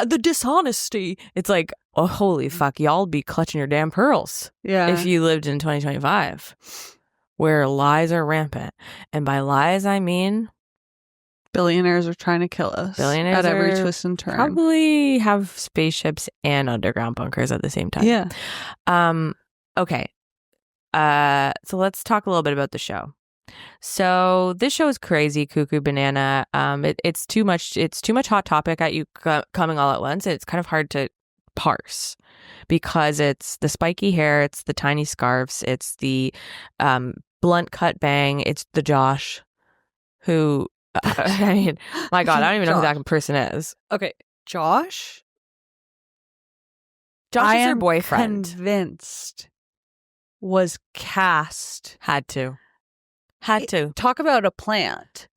the dishonesty. It's like, oh, holy fuck, y'all be clutching your damn pearls. Yeah. If you lived in 2025, where lies are rampant. And by lies, I mean billionaires are trying to kill us. Billionaires at every twist and turn. Probably have spaceships and underground bunkers at the same time. Yeah. Okay. So let's talk a little bit about the show. So this show is crazy, cuckoo banana. It's too much. It's too much hot topic at you coming all at once. It's kind of hard to parse because it's the spiky hair, it's the tiny scarves, it's the blunt cut bang, it's the Josh, who I mean, my God, I don't even know who that person is. Okay, Josh. Josh is her boyfriend. Convinced was cast. Had to. Talk about a plant.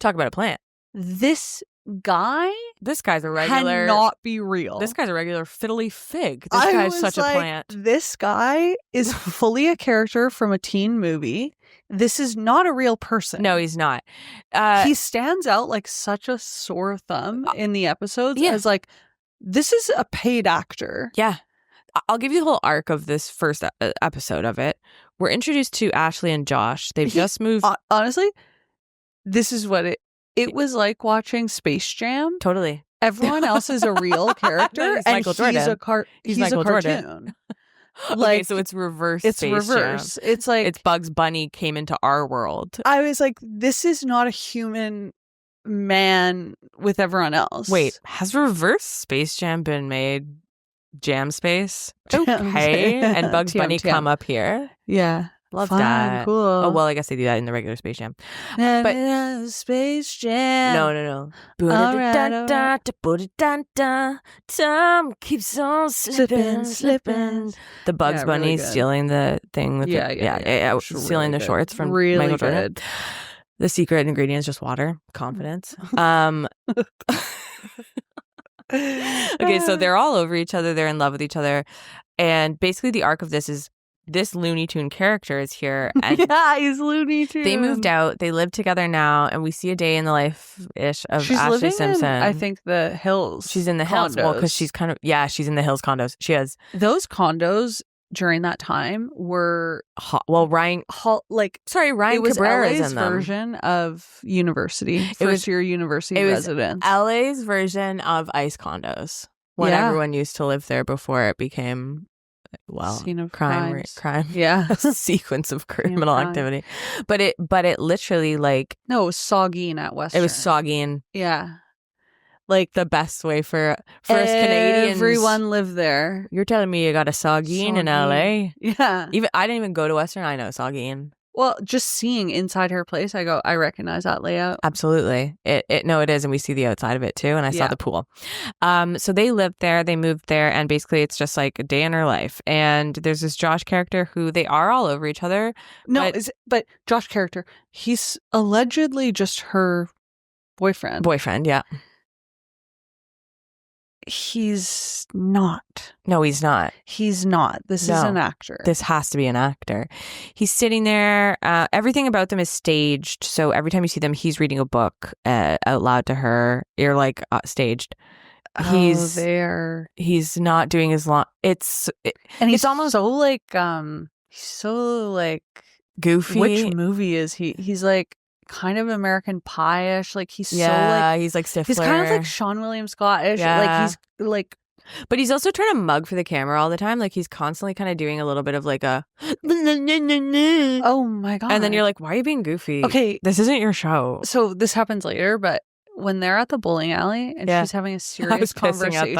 This guy's a regular. Cannot be real. This guy's a regular fiddly fig. This guy's such a plant. This guy is fully a character from a teen movie. This is not a real person. No, he's not. He stands out like such a sore thumb in the episodes as like, this is a paid actor. Yeah. I'll give you the whole arc of this first episode of it. We're introduced to Ashlee and Josh. They've just moved. Honestly, this is what it was like watching Space Jam. Totally. Everyone else is a real character, and Michael Jordan. He's Michael a cartoon. Okay, so it's reverse. It's Space reverse. Jam. It's like it's Bugs Bunny came into our world. I was like, this is not a human man with everyone else. Wait, has reverse Space Jam been made? Jam Space? Okay. And Bugs Bunny come up here? Yeah. Love Fun, that. Cool. Oh, well, I guess they do that in the regular Space Jam. But Space Jam. No. Time keeps on slipping. The Bugs Bunny really stealing the thing with stealing the shorts from Michael Jordan. The secret ingredient is just water, confidence. Okay, so they're all over each other. They're in love with each other. And basically the arc of this is this Looney Tune character is here. And yeah, he's Looney Tune. they moved out. They live together now. And we see a day in the life-ish of She's Ashlee living Simpson. in, I think, the Hills. She's in the Hills. Well, because condos. she's kind of, she's in the Hills condos. She has. Those condos during that time were Ryan it was Cabrera's LA's in them. version of university. First year university it was residence. LA's version of ICE condos when everyone used to live there before it became scene of crime. Yeah. A sequence of criminal activity. But it literally no, it was Saugeen at Western. It was Saugeen. Yeah. Like the best way for us Canadians. Everyone lived there. You're telling me you got a Saugeen in LA? Yeah. I didn't even go to Western. I know Saugeen. Well, just seeing inside her place, I recognize that layout. Absolutely. It is. And we see the outside of it too. And I saw the pool. So they lived there, they moved there. And basically it's just like a day in her life. And there's this Josh character who they are all over each other. No, but Josh character, he's allegedly just her boyfriend. Boyfriend, yeah. He's not. No, he's not. He's not. This is an actor. This has to be an actor. He's sitting there. Everything about them is staged. So every time you see them, he's reading a book out loud to her. You're like staged. He's not doing as long. It's almost so like he's so like goofy. Which movie is he? He's like kind of American Pie-ish. Like he's he's like Stifler. He's kind of like Sean William Scott-ish. Yeah. Like he's like, but he's also trying to mug for the camera all the time. Like he's constantly kind of doing a little bit of like a oh my god. And then you're like, why are you being goofy? Okay, this isn't your show. So this happens later, but when they're at the bowling alley and she's having a serious conversation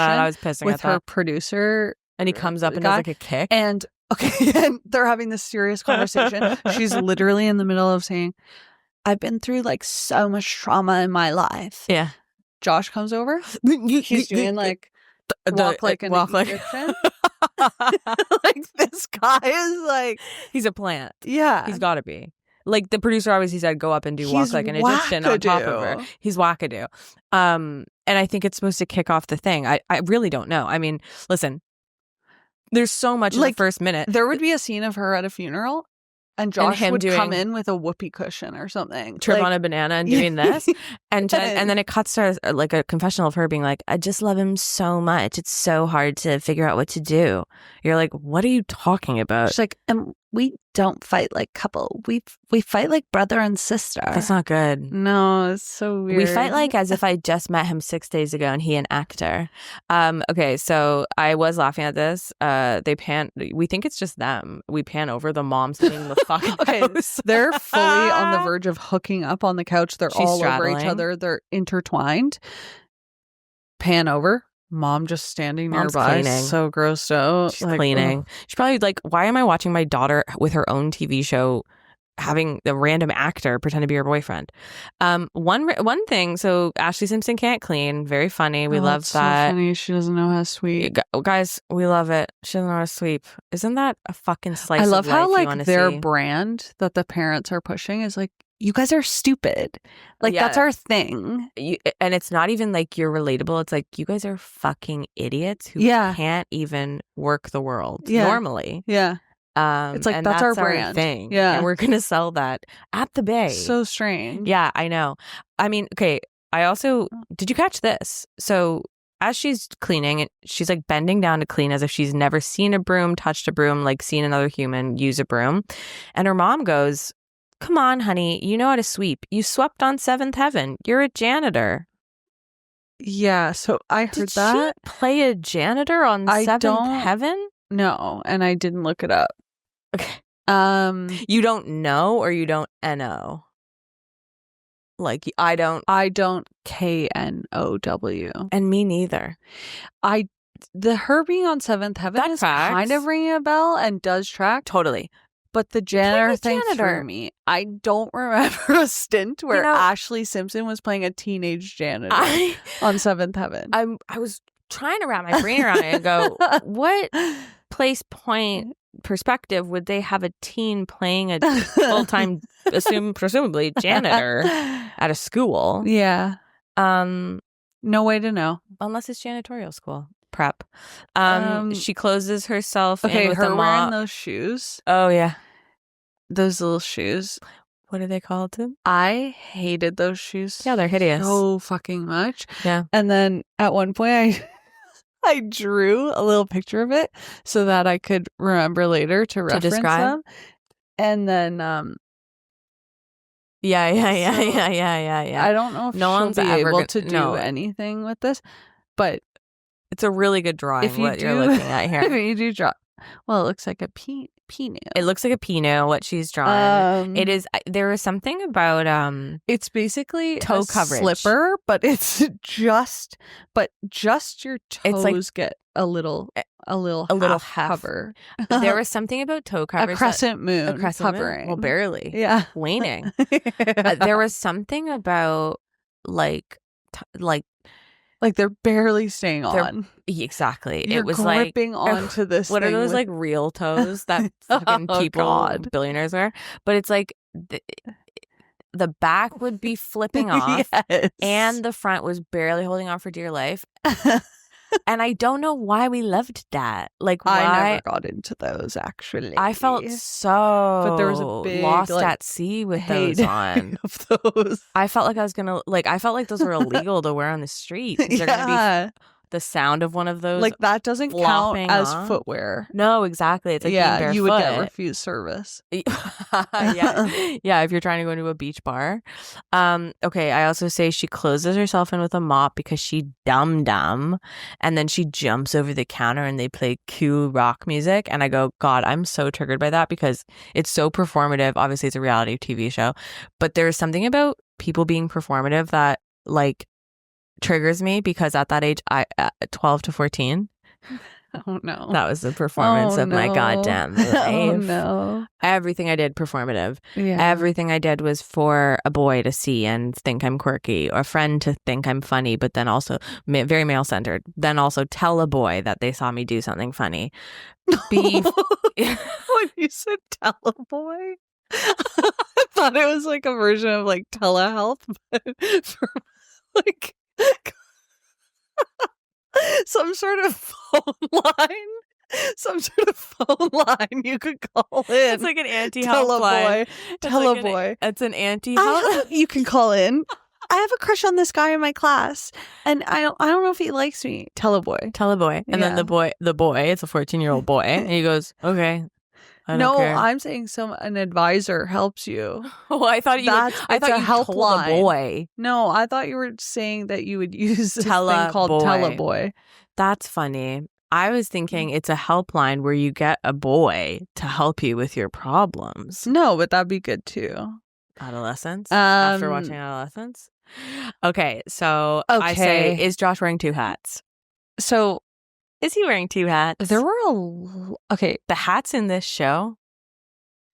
with her producer, and he comes up and does like a kick, and and they're having this serious conversation. She's literally in the middle of saying, I've been through like so much trauma in my life. Yeah. Josh comes over. He's doing like walk like an Egyptian. Like this guy is like, he's a plant. Yeah. He's got to be. Like the producer obviously said, go up and walk like an Egyptian on top of her. He's wackadoo. And I think it's supposed to kick off the thing. I really don't know. I mean, listen, there's so much in the first minute. There would be a scene of her at a funeral. And Josh would come in with a whoopee cushion or something. Trip on a banana and doing this. And then it cuts to like a confessional of her being like, I just love him so much. It's so hard to figure out what to do. You're like, what are you talking about? She's like, we don't fight like couple. We fight like brother and sister. That's not good. No, it's so weird. We fight like as if I just met him 6 days ago and he an actor. Okay, so I was laughing at this. We think it's just them. We pan over the mom sitting in the fucking house. They're fully on the verge of hooking up on the couch. They're all straddling over each other. They're intertwined. Pan over. Mom just standing nearby, so grossed out. She's cleaning. Ugh. She's probably like, why am I watching my daughter with her own TV show having the random actor pretend to be her boyfriend? One thing, so Ashlee Simpson can't clean. Very funny. We love that. So funny. She doesn't know how to sweep. Guys, we love it. She doesn't know how to sweep. Isn't that a fucking slice of life? I love how like their brand that the parents are pushing is like, you guys are stupid. Like, that's our thing. And it's not even like you're relatable. It's like, you guys are fucking idiots who can't even work the world normally. Yeah. It's like, that's our brand thing. Yeah. And we're going to sell that at the Bay. So strange. Yeah, I know. I mean, okay. Did you catch this? So as she's cleaning, she's like bending down to clean as if she's never seen a broom, touched a broom, like seen another human use a broom. And her mom goes, come on, honey, you know how to sweep. You swept on Seventh Heaven. You're a janitor. Yeah, so I heard that. She play a janitor on Seventh Heaven? No, and I didn't look it up. Okay. You don't know or you don't know? Like, I don't KNOW. And me neither. Her being on Seventh Heaven is kind of ringing a bell and does track. Totally. But the janitor thing threw me. I don't remember a stint where Ashlee Simpson was playing a teenage janitor on Seventh Heaven. I was trying to wrap my brain around it and go, what place point perspective would they have a teen playing a full-time, presumably janitor at a school? Yeah. No way to know. Unless it's janitorial school. prep. She closes herself in with her a mop. wearing those shoes. Oh yeah, those little shoes. What are they called? I hated those shoes. Yeah, they're hideous. So fucking much. Yeah. And then at one point I drew a little picture of it so that I could remember later to reference describe them. And then yeah. I don't know if no she'll one's be ever able to do anything with this, but it's a really good drawing. If you what you're looking at here, if you do draw, well, it looks like a peanut. It looks like a Pinot. What she's drawing, it is. There was something about It's basically toe a coverage slipper, but it's just your toes get a little half cover. There was something about toe coverage. A crescent moon hovering. Moon? Well, barely. Yeah, waning. There was something about like they're barely staying on. Exactly. You're it was gripping like onto this. What are those like real toes that fucking people, billionaires wear? But it's like the back would be flipping off, yes. and the front was barely holding on for dear life. And I don't know why we loved that. Like, why? I never got into those, actually. I felt so but there was a big, lost at sea with those on. Of those. I felt like I was gonna I felt like those were illegal to wear on the street. They're gonna be the sound of one of those, like, that doesn't count as footwear. No, exactly. It's like being barefoot. You would get refused service. yeah, if you're trying to go into a beach bar. Okay, I also say she closes herself in with a mop because she dumb, and then she jumps over the counter and they play cue rock music, and I go, God, I'm so triggered by that because it's so performative. Obviously, it's a reality TV show, but there's something about people being performative that like triggers me because at that age, 12 to 14. Oh no. That was the performance of my goddamn life. Oh no. Everything I did performative. Yeah. Everything I did was for a boy to see and think I'm quirky, or a friend to think I'm funny, but then also very male-centered. Then also tell a boy that they saw me do something funny. When you said tell a boy, I thought it was like a version of like telehealth, but for like some sort of phone line you could call in. It's like an anti-helpline. Tell a boy. It's an anti-help. You can call in. I have a crush on this guy in my class, and I don't know if he likes me. Tell a boy. And then the boy, it's a 14-year-old boy, and he goes, okay. I don't care. I'm saying an advisor helps you. Oh, I thought you told a boy. No, I thought you were saying that you would use this thing called boy. Tell a Boy. That's funny. I was thinking it's a helpline where you get a boy to help you with your problems. No, but that'd be good too. Adolescence? After watching Adolescence? Okay, so I say, is Josh wearing two hats? So, is he wearing two hats? There were the hats in this show.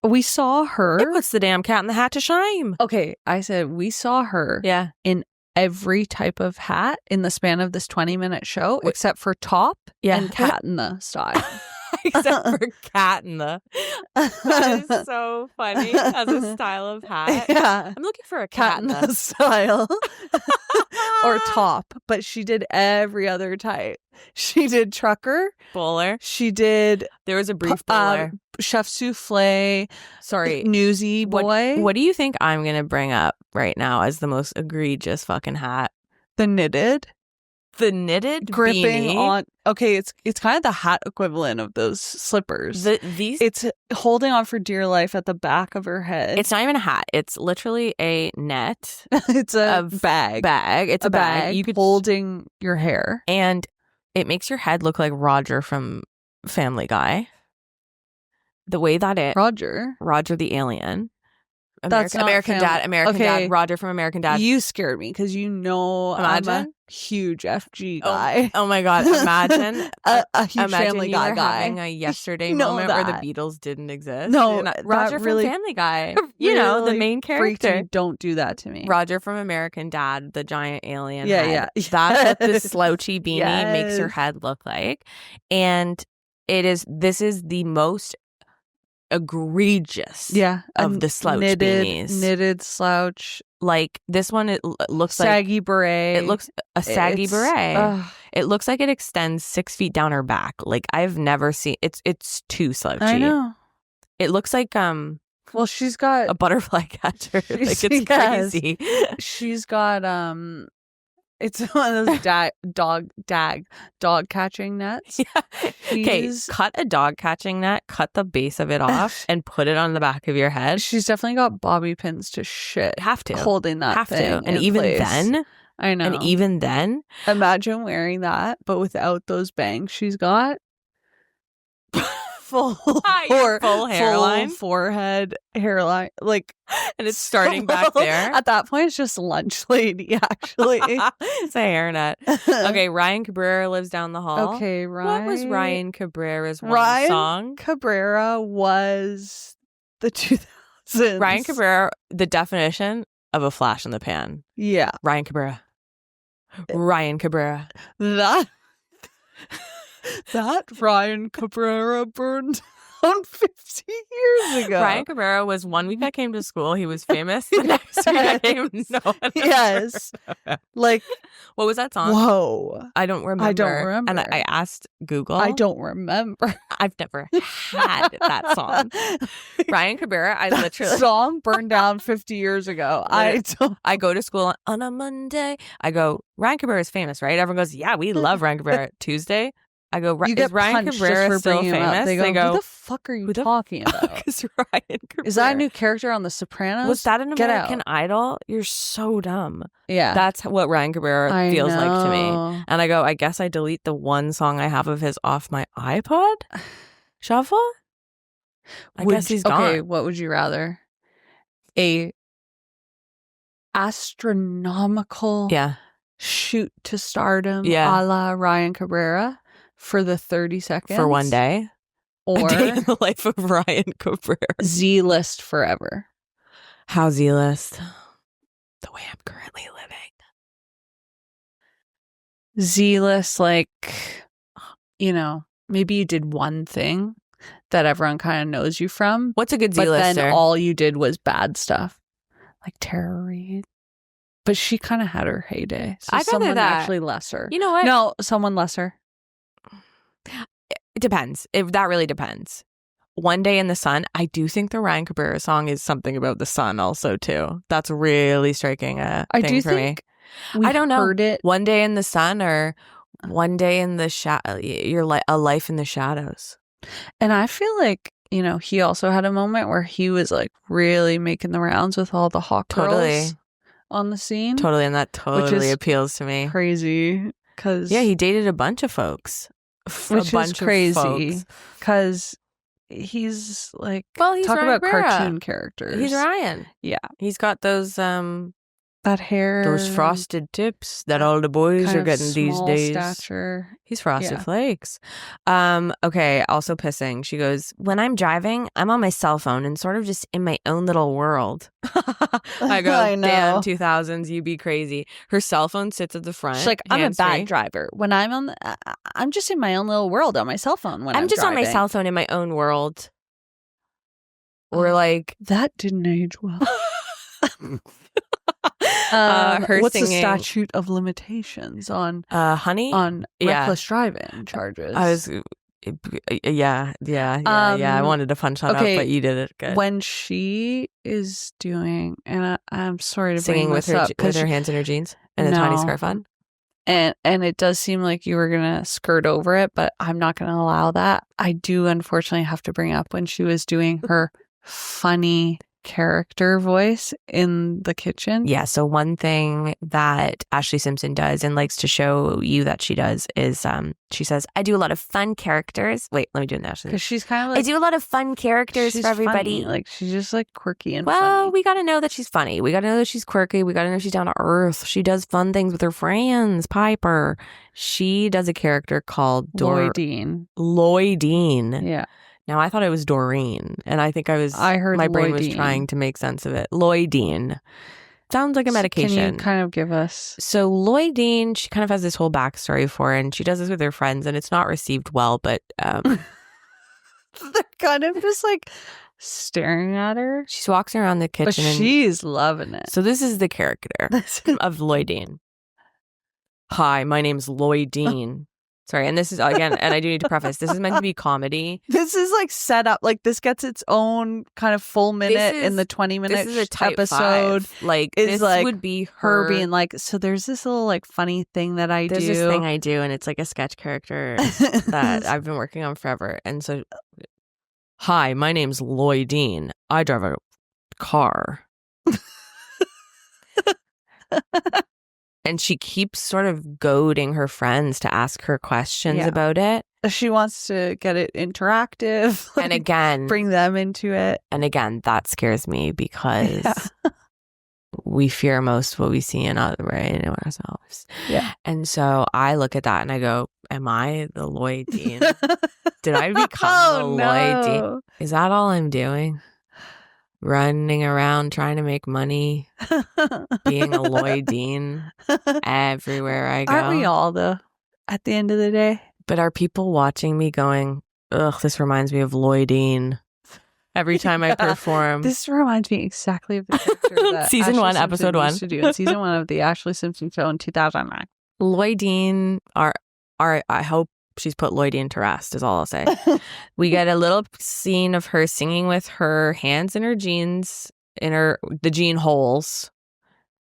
We saw her. It puts the damn cat in the hat to shine. Okay, I said we saw her. Yeah. In every type of hat in the span of this 20-minute show, except for top and cat in the style. Except for cat in the. That is so funny as a style of hat. Yeah. I'm looking for a cat in the style. Or top. But she did every other type. She did trucker. Bowler. She did. There was a brief bowler. Chef souffle. Sorry. Newsy boy. What do you think I'm going to bring up right now as the most egregious fucking hat? The knitted. The knitted gripping beanie. On. Okay, it's kind of the hat equivalent of those slippers. It's holding on for dear life at the back of her head. It's not even a hat. It's literally a net. It's a bag. It's a bag. You could holding your hair, and it makes your head look like Roger from Family Guy. The way that Roger the alien. American Dad. Roger from American Dad. You scared me because I'm a huge FG guy. Oh my God! Imagine a huge Family Guy having a yesterday moment where the Beatles didn't exist. No, Roger from Family Guy. You know, the main character. Don't do that to me. Roger from American Dad, the giant alien. Yeah. That's what this slouchy beanie makes your head look like, and this is the most egregious of the slouch beanies. Knitted slouch. Like this one, it looks saggy beret. It looks a saggy beret. It looks like it extends 6 feet down her back. Like I've never seen it's too slouchy. I know. It looks like Well, she's got a butterfly catcher. Like it's yes. crazy. She's got it's one of those dog catching nets. Yeah. Okay, cut a dog catching net, cut the base of it off, and put it on the back of your head. She's definitely got bobby pins to shit. Have to holding that have thing to, and in even place. then, I know. and even then, imagine wearing that, but without those bangs she's got. Full hairline, full forehead hairline, like, and it's starting back there. At that point, it's just lunch lady. Actually, it's a hairnet. Okay, Ryan Cabrera lives down the hall. Okay, Ryan. What was Ryan Cabrera's song? Cabrera was the 2000s. Ryan Cabrera, the definition of a flash in the pan. Yeah, Ryan Cabrera. Ryan Cabrera. That Ryan Cabrera burned down 50 years ago. Ryan Cabrera was 1 week I came to school. He was famous. The next week I came, no one. Yes. Like, what was that song? Whoa. I don't remember. And I asked Google. I don't remember. I've never had that song. Ryan Cabrera, I literally. Song burned down 50 years ago. I go to school on a Monday. I go, Ryan Cabrera is famous, right? Everyone goes, yeah, we love Ryan Cabrera. Tuesday. I go, is Ryan Cabrera still famous? They go, who the fuck are you talking about? Is Ryan Cabrera? Is that a new character on The Sopranos? Was that an American Idol? You're so dumb. Yeah. That's what Ryan Cabrera feels like to me. And I go, I guess I delete the one song I have of his off my iPod shuffle? I guess he's gone. Okay, what would you rather? A astronomical shoot to stardom a la Ryan Cabrera for the 30 seconds for one day, or a day in the life of Ryan Cabrera. Z-list forever. How Z-list? The way I'm currently living. Z-list, like, you know, maybe you did one thing that everyone kind of knows you from. What's a good Z-lister? But then all you did was bad stuff, like Tara Reid. But she kind of had her heyday. So someone actually lesser. You know what? No, someone lesser. It depends. That really depends. One Day in the Sun. I do think the Ryan Cabrera song is something about the sun also too. That's really striking a thing for me. I don't know. Heard it. One Day in the Sun or One Day in the A Life in the Shadows. And I feel like, you know, he also had a moment where he was like really making the rounds with all the hot girls on the scene. Totally. And that totally appeals to me. Crazy. Cause he dated a bunch of folks. Which is crazy. Because he's like, he's talk Ryan about Cabrera. Cartoon characters. He's Ryan. Yeah. He's got those that hair, those frosted tips that all the boys are getting these days. Stature. He's Frosted Flakes. Okay, also pissing. She goes, when I'm driving, I'm on my cell phone and sort of just in my own little world. I go, I know. Damn, 2000s, you be crazy. Her cell phone sits at the front. She's like, I'm a bad driver. When I'm I'm just in my own little world on my cell phone when I'm just driving. On my cell phone in my own world. We're like, that didn't age well. Her what's singing, the statute of limitations on honey on reckless driving charges? I was I wanted to punch that up, but you did it good. When she is doing, and I'm sorry to singing bring with this her up, with her hands in her jeans and a tiny scarf on, and it does seem like you were gonna skirt over it, but I'm not gonna allow that. I do unfortunately have to bring up when she was doing her funny character voice in the kitchen. Yeah, so one thing that Ashlee Simpson does and likes to show you that she does is she says, I do a lot of fun characters. Wait, let me do it now. Because she's kind of like, I do a lot of fun characters for everybody. Funny. Like, she's just like quirky and funny. We got to know that she's funny. We got to know that she's quirky. We got to know she's down to earth. She does fun things with her friends. Piper. She does a character called Lloydine. Yeah. Now, I thought it was Doreen, and I think I heard my brain was trying to make sense of it. Lloydine. Sounds like a medication. Can you kind of give us? So Lloydine, she kind of has this whole backstory for her, and she does this with her friends, and it's not received well, but they're kind of just like staring at her. She walks around the kitchen. But she's loving it. So this is the character of Lloydine. Hi, my name's Lloyd Dean. Sorry, and this is, again, and I do need to preface, this is meant to be comedy. This is like set up, like this gets its own kind of full minute in the 20-minute This is a type episode. 5. Like, is this like would be her being like, so there's this little like funny thing that I There's do. this thing I do, and it's like a sketch character that I've been working on forever. And so, hi, my name's Lloyd Dean. I drive a car. And she keeps sort of goading her friends to ask her questions about it. She wants to get it interactive. And again, bring them into it. And again, that scares me because we fear most what we see in ourselves. Yeah. And so I look at that and I go, am I the Lloyd Dean? Did I become the Lloyd Dean? Is that all I'm doing? Running around trying to make money, being a Lloyd Dean everywhere I go. Aren't we all, though, at the end of the day? But are people watching me going, ugh, this reminds me of Lloyd Dean every time I perform? This reminds me exactly of the character that Season Ashlee 1, Simpson episode 1. used to do in season 1 of the Ashlee Simpson Show in 2009. Lloyd Dean, I hope she's put Lloyd Dean to rest, is all I'll say. We get a little scene of her singing with her hands in her jeans, the jean holes.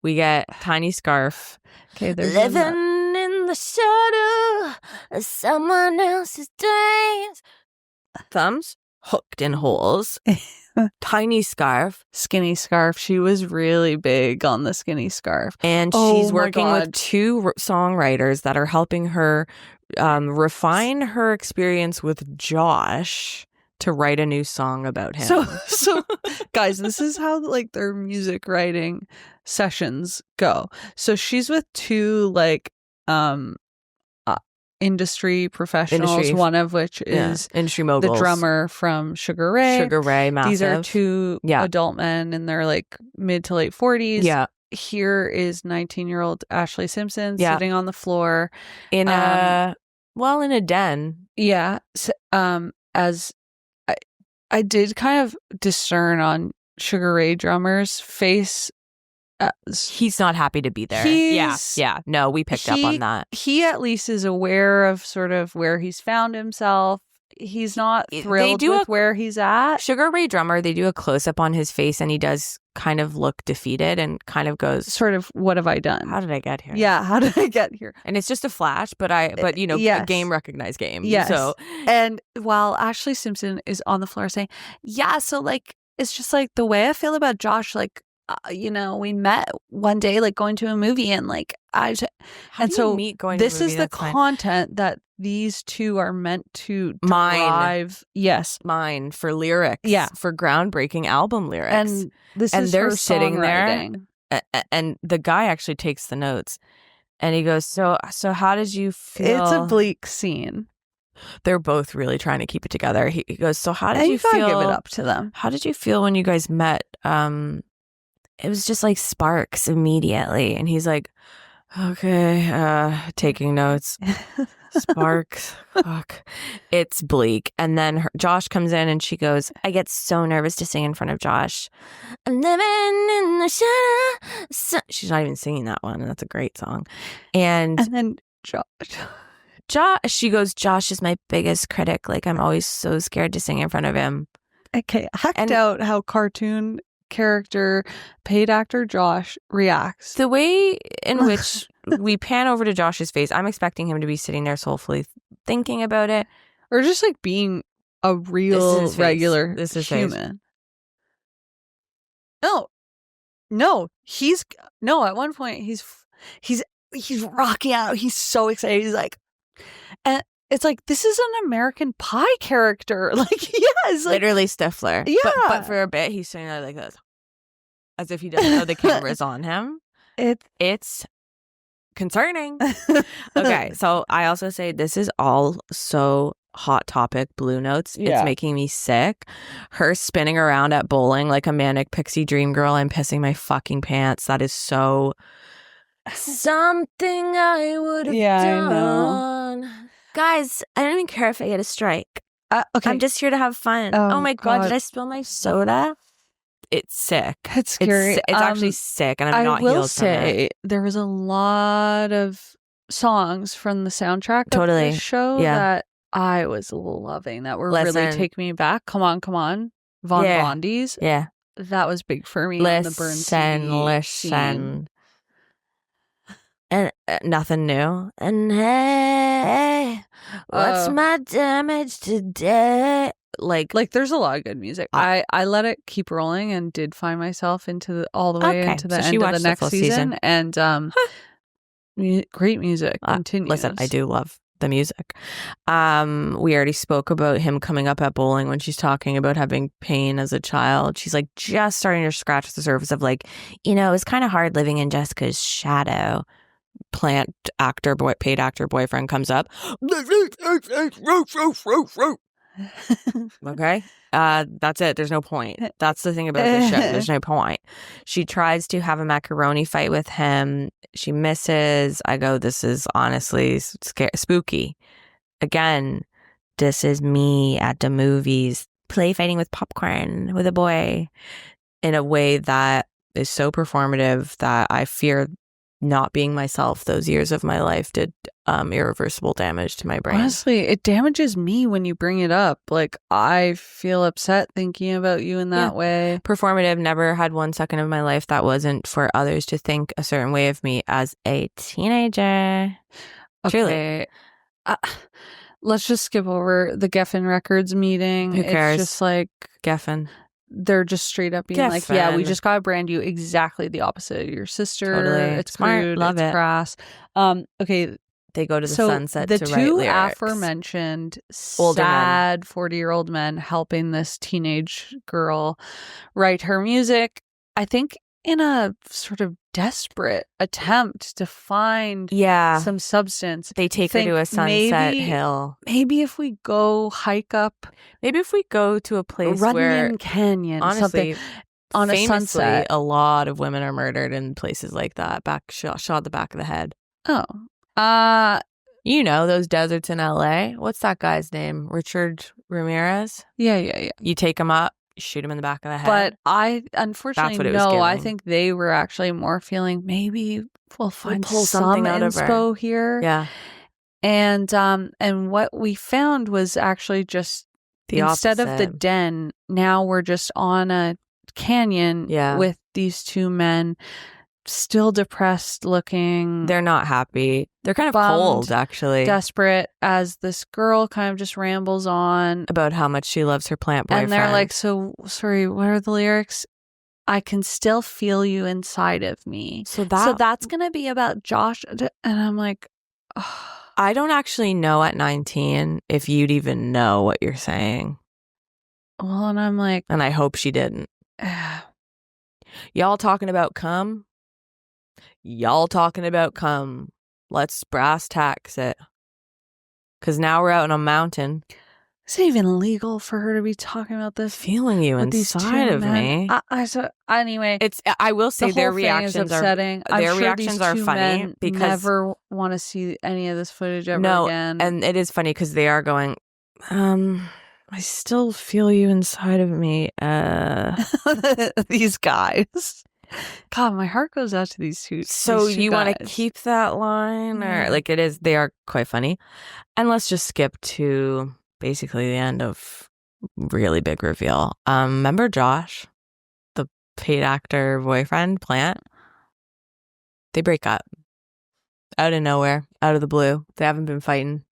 We get tiny scarf. Okay, there's living in the shadow of someone else's dreams. Thumbs hooked in holes. Tiny scarf. Skinny scarf. She was really big on the skinny scarf. And she's working with 2 songwriters that are helping her refine her experience with Josh to write a new song about him. So guys, this is how like their music writing sessions go. So she's with 2 like industry professionals, one of which is industry moguls. The drummer from Sugar Ray. Sugar Ray, massive. These are 2 adult men in their like mid to late 40s. Yeah. Here is 19-year-old Ashlee Simpson sitting on the floor in a den. Yeah. As I did kind of discern on Sugar Ray drummer's face. He's not happy to be there. Yeah. No, we picked up on that. He at least is aware of sort of where he's found himself. He's not thrilled with where he's at. Sugar Ray drummer, they do a close-up on his face and he does kind of look defeated and kind of goes, sort of, what have I done? How did I get here? Yeah, how did I get here? And it's just a flash, but you know, game recognized game. Yes. So, and while Ashlee Simpson is on the floor saying, yeah, so like, it's just like the way I feel about Josh, like, you know, we met one day, like going to a movie, and like this is the content that these 2 are meant to derive. Yes, mine for lyrics. Yeah, for groundbreaking album lyrics. And they're sitting there, and the guy actually takes the notes, and he goes, "So how did you feel?" It's a bleak scene. They're both really trying to keep it together. He goes, "So how did you feel?" Give it up to them. How did you feel when you guys met? It was just like sparks immediately. And he's like, okay, taking notes. Sparks. Fuck. It's bleak. And then Josh comes in and she goes, I get so nervous to sing in front of Josh. I'm living in the shadow. She's not even singing that one. And that's a great song. And then Josh, she goes, Josh is my biggest critic. Like, I'm always so scared to sing in front of him. Okay. Hacked out how cartoon character paid actor Josh reacts. The way in which we pan over to Josh's face, I'm expecting him to be sitting there soulfully thinking about it, or just like being a real regular human. At one point he's rocking out. He's so excited. He's like, and it's like, this is an American Pie character. Like, yes. Like, literally Stifler. Yeah. But for a bit, he's sitting there like this. As if he doesn't know the camera's on him. It's concerning. Okay, so I also say this is all so Hot Topic Blue Notes. It's making me sick. Her spinning around at bowling like a manic pixie dream girl. I'm pissing my fucking pants. That is so something I would have done. I know. Guys, I don't even care if I get a strike. Okay. I'm just here to have fun. Oh my God, did I spill my soda? It's sick. It's scary. It's actually sick, and I'm not healed from it. There was a lot of songs from the soundtrack Totally. of this show Yeah. that I was loving that were really Listen. taking me back. Come on. Von Yeah. Bondi's. Yeah. That was big for me on the Burn CD scene. And nothing new. And hey, what's my damage today? Like there's a lot of good music. I let it keep rolling and did find myself all the way into the end of the next season. And great music continues. Listen, I do love the music. We already spoke about him coming up at bowling when she's talking about having pain as a child. She's like just starting to scratch the surface of like, it was kind of hard living in Jessica's shadow. Paid actor boyfriend comes up. Okay. That's it. There's no point. That's the thing about this show. There's no point. She tries to have a macaroni fight with him. She misses. I go, this is honestly spooky. Again, this is me at the movies, play fighting with popcorn with a boy in a way that is so performative that I fear not being myself those years of my life did irreversible damage to my brain. Honestly, it damages me when you bring it up. Like, I feel upset thinking about you in that way. Performative, never had 1 second of my life that wasn't for others to think a certain way of me as a teenager. Okay. Truly. Let's just skip over the Geffen Records meeting. Who cares? It's just like Geffen. They're just straight up being like, yeah, we just got to brand you exactly the opposite of your sister. Totally. It's smart. crude. Love it's it. Crass. Okay. They go to the sunset the to write two lyrics. aforementioned Older sad 40-year-old men helping this teenage girl write her music, I think in a sort of desperate attempt to find some substance. They take her to a sunset hill. Maybe if we go hike up. Maybe if we go to a place where Runyon Canyon, honestly, something on a sunset. A lot of women are murdered in places like that. Shot the back of the head. Oh. Those deserts in LA. What's that guy's name? Richard Ramirez? Yeah. You take him up, you shoot him in the back of the head. But I unfortunately no, I think they were actually more feeling maybe we'll find some out inspo of here. Yeah. And what we found was actually just instead of the den, now we're just on a canyon with these two men. Still depressed looking. They're not happy. They're kind of bummed, cold, actually. Desperate as this girl kind of just rambles on. About how much she loves her plant boyfriend. And they're like, so, sorry, what are the lyrics? I can still feel you inside of me. So that's going to be about Josh. And I'm like, oh. I don't actually know at 19 if you'd even know what you're saying. Well, and I'm like. And I hope she didn't. Y'all talking about cum? Let's brass tacks it. Because now we're out on a mountain. Is it even legal for her to be talking about this? Feeling you inside of me. Anyway, I will say their reactions is upsetting. Their I'm reactions sure are funny because never want to see any of this footage ever again. And it is funny because they are going, I still feel you inside of me. These guys. God, my heart goes out to these two. So you want to keep that line, or like it is? They are quite funny, and let's just skip to basically the end of really big reveal. Remember Josh, the paid actor boyfriend, Plant? They break up out of nowhere, out of the blue. They haven't been fighting.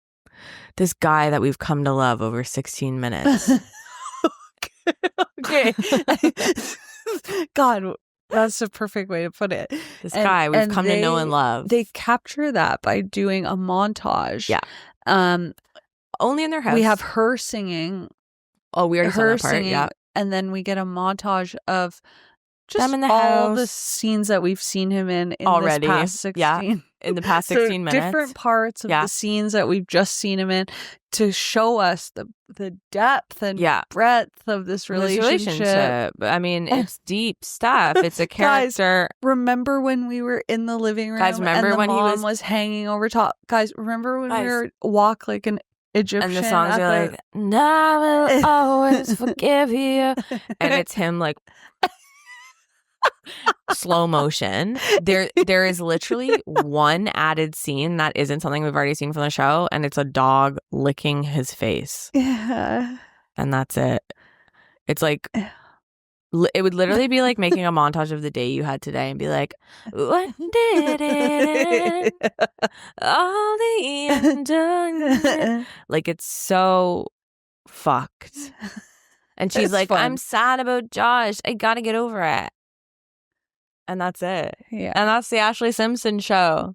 This guy that we've come to love over 16 minutes. Okay. God. That's the perfect way to put it. This guy we've come to know and love. They capture that by doing a montage. Yeah. Only in their house. We have her singing. Oh, we already saw that part. Singing, yeah. And then we get a montage of just them in the all house. the scenes that we've seen him in already. This past 16. Yeah. In the past 16 minutes. Different parts of the scenes that we've just seen him in to show us the depth and breadth of this relationship. I mean, it's deep stuff. It's a character. Guys, remember when we were in the living room? Guys, remember and when mom he was hanging over top? Guys, remember when we were walk like an Egyptian? And the songs are like, "No, I will always forgive you," and it's him like. slow motion. There is literally one added scene that isn't something we've already seen from the show, and it's a dog licking his face. Yeah. And that's it. It's like it would literally be like making a montage of the day you had today and be like, what did it end? All the undone. Like, it's so fucked. And she's It's like, fun. I'm sad about Josh. I gotta get over it. And that's it. Yeah. And that's the Ashlee Simpson Show.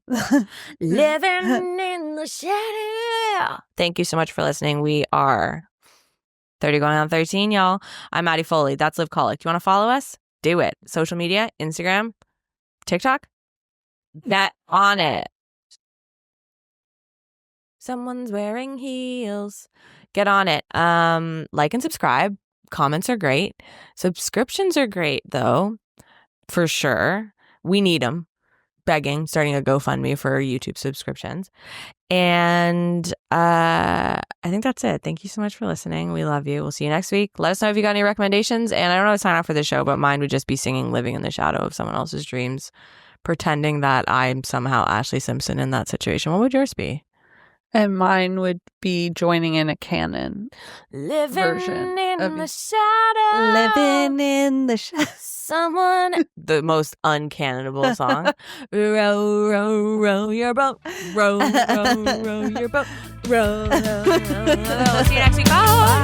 Living in the shadow. Thank you so much for listening. We are 30 going on 13, y'all. I'm Maddie Foley. That's Liv Colic. You want to follow us? Do it. Social media, Instagram, TikTok. Get on it. Someone's wearing heels. Get on it. Like and subscribe. Comments are great. Subscriptions are great, though. For sure. We need them. Begging, starting a GoFundMe for YouTube subscriptions. And I think that's it. Thank you so much for listening. We love you. We'll see you next week. Let us know if you got any recommendations. And I don't know how to sign up for the show, but mine would just be singing Living in the Shadow of Someone Else's Dreams, pretending that I'm somehow Ashlee Simpson in that situation. What would yours be? And mine would be joining in a canon Living version in of the shadow. Living in the shadow. Someone. The most uncannonable song. Row, row, row your boat. Row, row, row your boat. Row, row, row, row. See you next week. Bye.